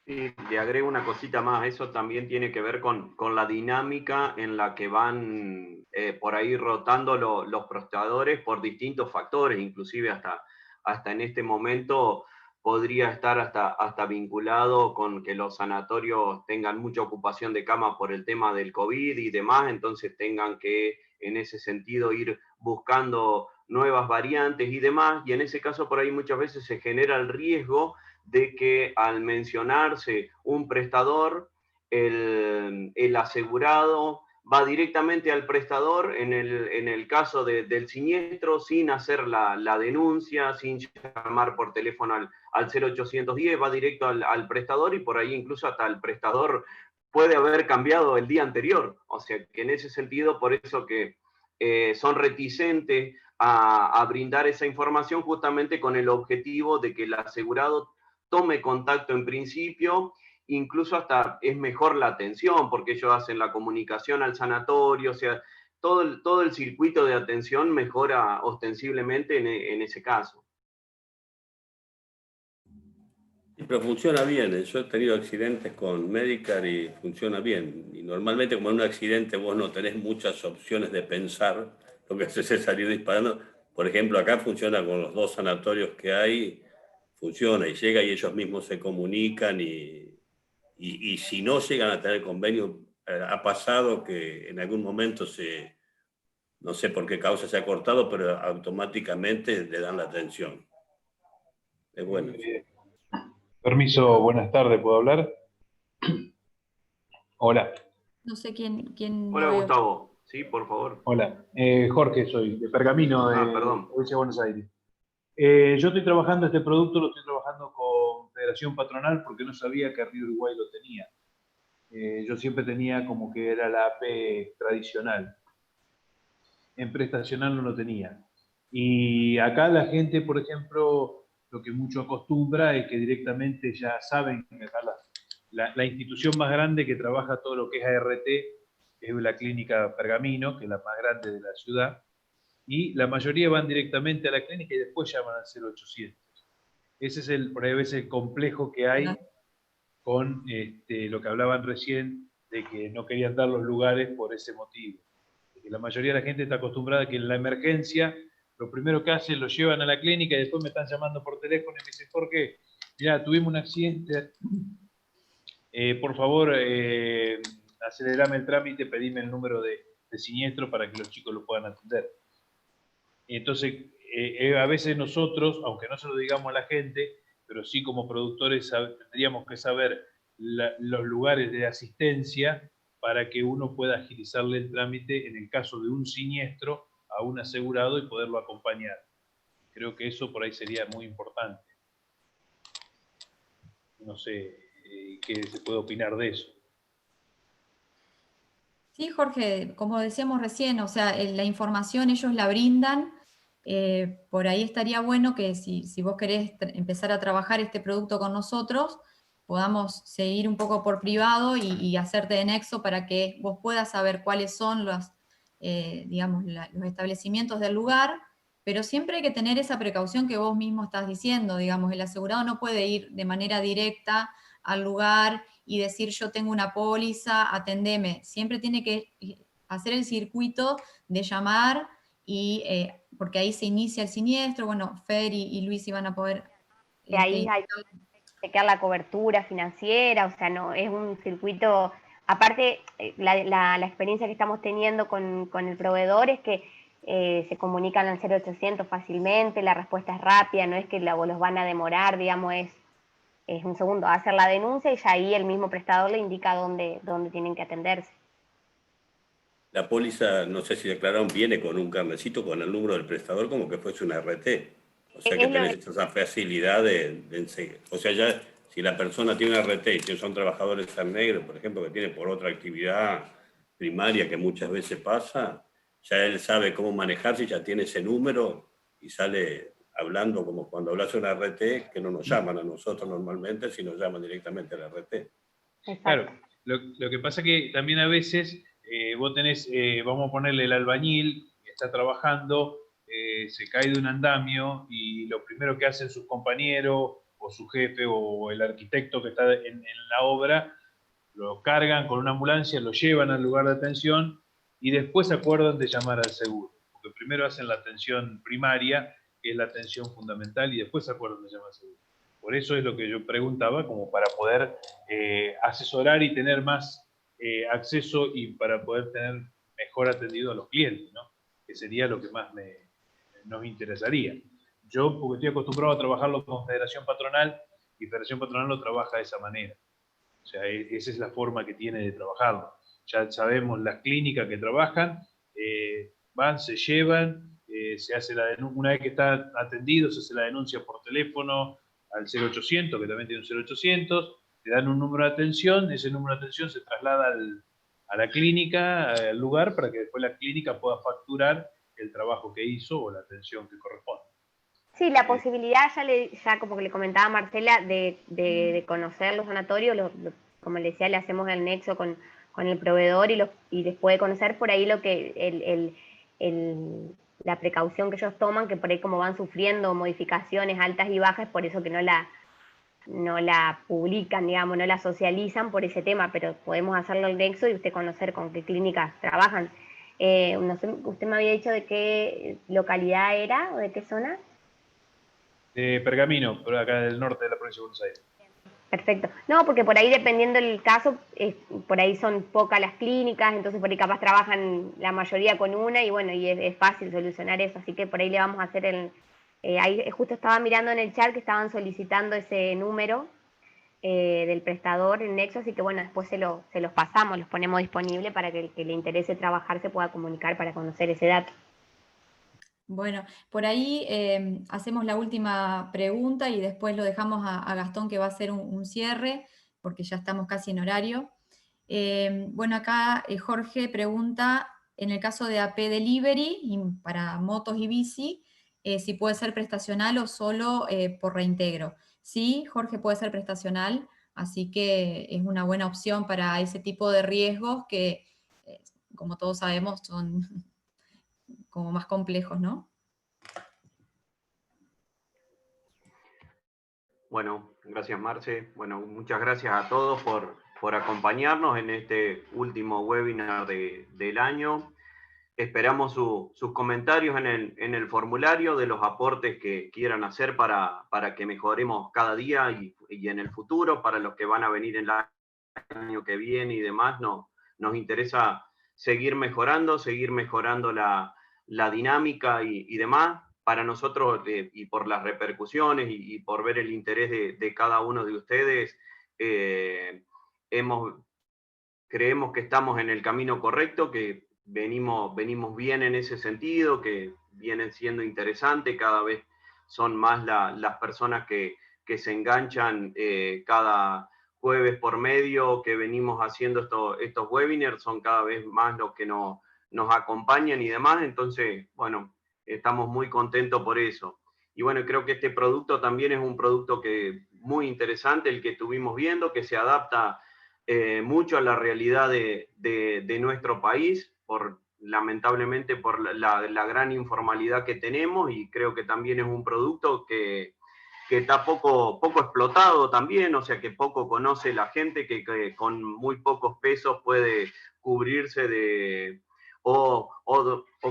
Y le agrego una cosita más, eso también tiene que ver con la dinámica en la que van por ahí rotando los prestadores por distintos factores, inclusive hasta en este momento podría estar hasta vinculado con que los sanatorios tengan mucha ocupación de cama por el tema del COVID y demás, entonces tengan que en ese sentido ir buscando nuevas variantes y demás, y en ese caso por ahí muchas veces se genera el riesgo de que al mencionarse un prestador, el asegurado va directamente al prestador en el caso del siniestro sin hacer la denuncia, sin llamar por teléfono al 0810, va directo al prestador y por ahí incluso hasta el prestador puede haber cambiado el día anterior. O sea que en ese sentido, por eso que son reticentes a brindar esa información justamente con el objetivo de que el asegurado tome contacto en principio, incluso hasta es mejor la atención, porque ellos hacen la comunicación al sanatorio, o sea, todo el circuito de atención mejora ostensiblemente en ese caso. Sí, pero funciona bien. Yo he tenido accidentes con Medicare y funciona bien. Y normalmente como en un accidente vos no tenés muchas opciones de pensar, lo que haces es salir disparando. Por ejemplo, acá funciona con los 2 sanatorios que hay, funciona y llega y ellos mismos se comunican y si no llegan a tener convenio, ha pasado que en algún momento no sé por qué causa se ha cortado, pero automáticamente le dan la atención. Es bueno. Permiso, buenas tardes, ¿puedo hablar? Hola. No sé quién Hola, no veo. Gustavo. Sí, por favor. Hola, Jorge soy, de Pergamino, de Provincia de Buenos Aires. Yo estoy trabajando este producto, lo estoy trabajando con Federación Patronal porque no sabía que Río Uruguay lo tenía. Yo siempre tenía como que era la AP tradicional. En prestacional no lo tenía. Y acá la gente, por ejemplo, lo que mucho acostumbra es que directamente ya saben que acá la institución más grande que trabaja todo lo que es ART es la clínica Pergamino, que es la más grande de la ciudad, y la mayoría van directamente a la clínica y después llaman al 0800. Ese es por ahí a veces el complejo que hay con lo que hablaban recién, de que no querían dar los lugares por ese motivo. Que la mayoría de la gente está acostumbrada a que en la emergencia, lo primero que hacen, lo llevan a la clínica y después me están llamando por teléfono y me dicen, Jorge, mira, tuvimos un accidente, por favor, acelerame el trámite, pedime el número de siniestro para que los chicos lo puedan atender. Entonces, a veces nosotros, aunque no se lo digamos a la gente, pero sí como productores tendríamos que saber los lugares de asistencia para que uno pueda agilizarle el trámite en el caso de un siniestro a un asegurado y poderlo acompañar. Creo que eso por ahí sería muy importante. No sé qué se puede opinar de eso. Sí, Jorge, como decíamos recién, o sea, la información ellos la brindan. Por ahí estaría bueno que si vos querés empezar a trabajar este producto con nosotros, podamos seguir un poco por privado y hacerte de nexo para que vos puedas saber cuáles son los, digamos, los establecimientos del lugar, pero siempre hay que tener esa precaución que vos mismo estás diciendo, digamos, el asegurado no puede ir de manera directa al lugar y decir yo tengo una póliza, atendeme. Siempre tiene que hacer el circuito de llamar y porque ahí se inicia el siniestro. Bueno, Fer y Luis iban a poder... Que ahí hay que chequear la cobertura financiera, o sea, no es un circuito... Aparte, la experiencia que estamos teniendo con el proveedor es que se comunican al 0800 fácilmente, la respuesta es rápida, no es que los van a demorar, digamos, es un segundo, hacer la denuncia y ya ahí el mismo prestador le indica dónde tienen que atenderse. La póliza, no sé si declararon, viene con un carnecito con el número del prestador como que fuese una RT. O sea que tenés esa facilidad de enseguida. O sea, ya si la persona tiene una RT y son trabajadores al negro, por ejemplo, que tiene por otra actividad primaria que muchas veces pasa, ya él sabe cómo manejarse y ya tiene ese número y sale hablando como cuando hablas de una RT, que no nos llaman a nosotros normalmente, sino llaman directamente a la RT. Claro, lo que pasa que también a veces vos tenés, vamos a ponerle el albañil, que está trabajando, se cae de un andamio y lo primero que hacen sus compañeros o su jefe o el arquitecto que está en la obra, lo cargan con una ambulancia, lo llevan al lugar de atención y después se acuerdan de llamar al seguro. Porque primero hacen la atención primaria, que es la atención fundamental, y después se acuerdan de llamar al seguro. Por eso es lo que yo preguntaba, como para poder asesorar y tener más acceso y para poder tener mejor atendido a los clientes, ¿no? Que sería lo que más nos interesaría. Yo, porque estoy acostumbrado a trabajarlo con Federación Patronal, y Federación Patronal lo trabaja de esa manera. O sea, esa es la forma que tiene de trabajarlo. Ya sabemos las clínicas que trabajan, van, se llevan, se hace la denuncia, una vez que está atendido, se hace la denuncia por teléfono al 0800, que también tiene un 0800, te dan un número de atención, ese número de atención se traslada a la clínica, al lugar, para que después la clínica pueda facturar el trabajo que hizo o la atención que corresponde. Sí, la posibilidad, ya como que le comentaba a Marcela, de conocer los sanatorios, como le decía, le hacemos el nexo con el proveedor y después de conocer por ahí lo que la precaución que ellos toman, que por ahí como van sufriendo modificaciones altas y bajas, por eso que no la publican, digamos, no la socializan por ese tema, pero podemos hacerlo el nexo y usted conocer con qué clínicas trabajan. No sé, usted me había dicho de qué localidad era o de qué zona. De Pergamino, por acá del norte de la provincia de Buenos Aires. Perfecto. No, porque por ahí dependiendo del caso, por ahí son pocas las clínicas, entonces por ahí capaz trabajan la mayoría con una y bueno, y es fácil solucionar eso, así que por ahí le vamos a hacer ahí justo estaba mirando en el chat que estaban solicitando ese número del prestador en Nexo, así que bueno, después se los pasamos, los ponemos disponible para que el que le interese trabajar se pueda comunicar para conocer ese dato. Bueno, por ahí hacemos la última pregunta y después lo dejamos a Gastón que va a hacer un cierre, porque ya estamos casi en horario. Bueno, acá Jorge pregunta, en el caso de AP Delivery, y para motos y bici, si puede ser prestacional o solo por reintegro. Sí, Jorge, puede ser prestacional, así que es una buena opción para ese tipo de riesgos que, como todos sabemos, son como más complejos, ¿no? Bueno, gracias Marce. Bueno, muchas gracias a todos por acompañarnos en este último webinar del año. Esperamos sus comentarios en el formulario de los aportes que quieran hacer para que mejoremos cada día y en el futuro, para los que van a venir en el año que viene y demás. Nos interesa seguir mejorando la dinámica y demás. Para nosotros, y por las repercusiones y por ver el interés de cada uno de ustedes, creemos que estamos en el camino correcto, que venimos bien en ese sentido, que vienen siendo interesantes, cada vez son más las personas que se enganchan cada jueves por medio, que venimos haciendo estos webinars, son cada vez más los que nos acompañan y demás. Entonces, bueno, estamos muy contentos por eso. Y bueno, creo que este producto también es un producto muy interesante, el que estuvimos viendo, que se adapta mucho a la realidad de nuestro país, lamentablemente por la gran informalidad que tenemos, y creo que también es un producto que está poco explotado también, o sea que poco conoce la gente, que con muy pocos pesos puede cubrirse o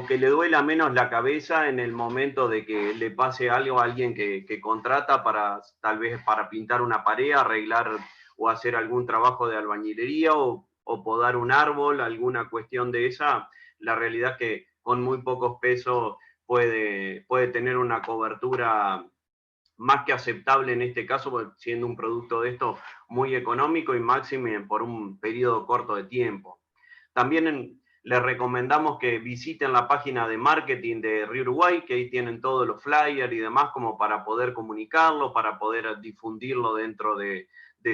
que le duela menos la cabeza en el momento de que le pase algo a alguien que contrata tal vez para pintar una pared, arreglar o hacer algún trabajo de albañilería o podar un árbol, alguna cuestión de esa. La realidad es que con muy pocos pesos puede tener una cobertura más que aceptable en este caso, siendo un producto de esto muy económico y máximo por un periodo corto de tiempo. También les recomendamos que visiten la página de marketing de Río Uruguay, que ahí tienen todos los flyers y demás como para poder comunicarlo, para poder difundirlo dentro de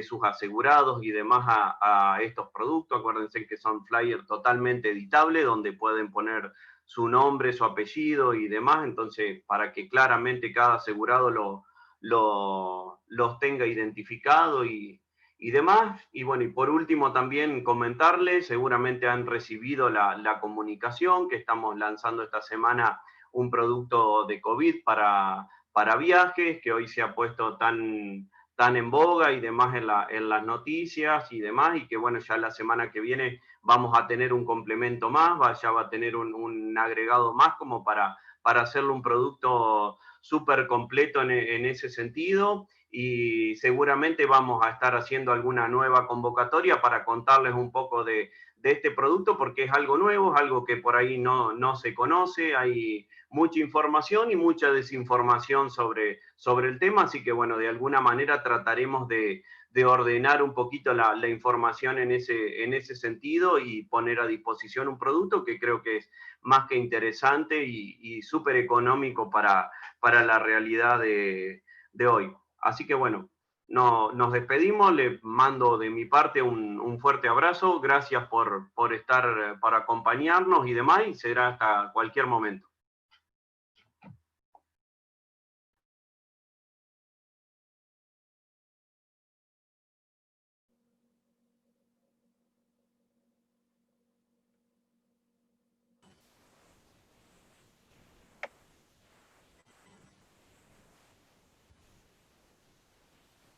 sus asegurados y demás a estos productos. Acuérdense que son flyers totalmente editables, donde pueden poner su nombre, su apellido y demás, entonces para que claramente cada asegurado los tenga identificado y demás. Y bueno, y por último también comentarles, seguramente han recibido la comunicación que estamos lanzando esta semana un producto de COVID para viajes, que hoy se ha puesto tan en boga y demás en las noticias y demás, y que bueno, ya la semana que viene vamos a tener un complemento más, ya va a tener un agregado más como para hacerle un producto súper completo en ese sentido. Y seguramente vamos a estar haciendo alguna nueva convocatoria para contarles un poco de este producto, porque es algo nuevo, es algo que por ahí no se conoce, hay mucha información y mucha desinformación sobre el tema, así que bueno, de alguna manera trataremos de ordenar un poquito la información en ese sentido y poner a disposición un producto que creo que es más que interesante y súper económico para la realidad de hoy. Así que bueno, nos despedimos, les mando de mi parte un fuerte abrazo, gracias por estar, para acompañarnos y demás, y será hasta cualquier momento.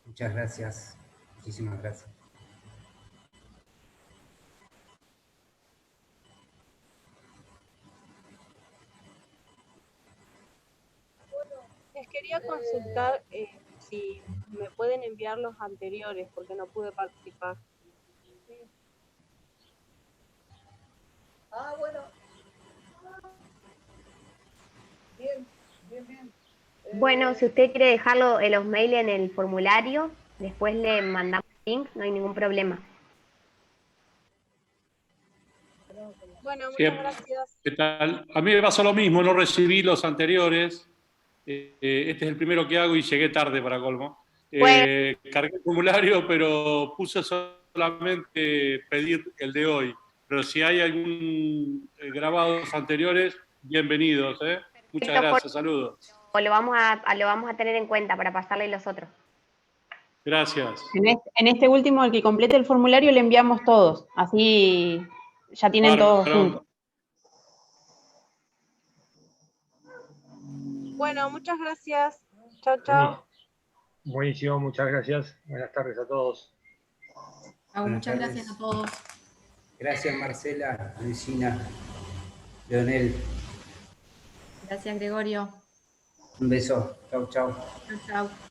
Muchas gracias, muchísimas gracias. Bueno, les quería consultar si me pueden enviar los anteriores, porque no pude participar. Ah, bueno. Bien. Bueno, si usted quiere dejarlo en los mails en el formulario, después le mandamos el link, no hay ningún problema. Bueno, muchas gracias. ¿Qué tal? A mí me pasó lo mismo, no recibí los anteriores. Este es el primero que hago y llegué tarde para colmo. Cargué el formulario, pero puse solamente pedir el de hoy. Pero si hay algún grabados anteriores, bienvenidos. Muchas gracias, saludos. Lo vamos a tener en cuenta para pasarle los otros. Gracias. En este último, el que complete el formulario, le enviamos todos. Así ya tienen todos juntos. Bueno, muchas gracias. Chao, chao. Buenísimo, muchas gracias. Buenas tardes a todos. Muchas gracias a todos. Gracias, Marcela, Luisina, Leonel. Gracias, Gregorio. Un beso. Chau, chau. Chau, chau.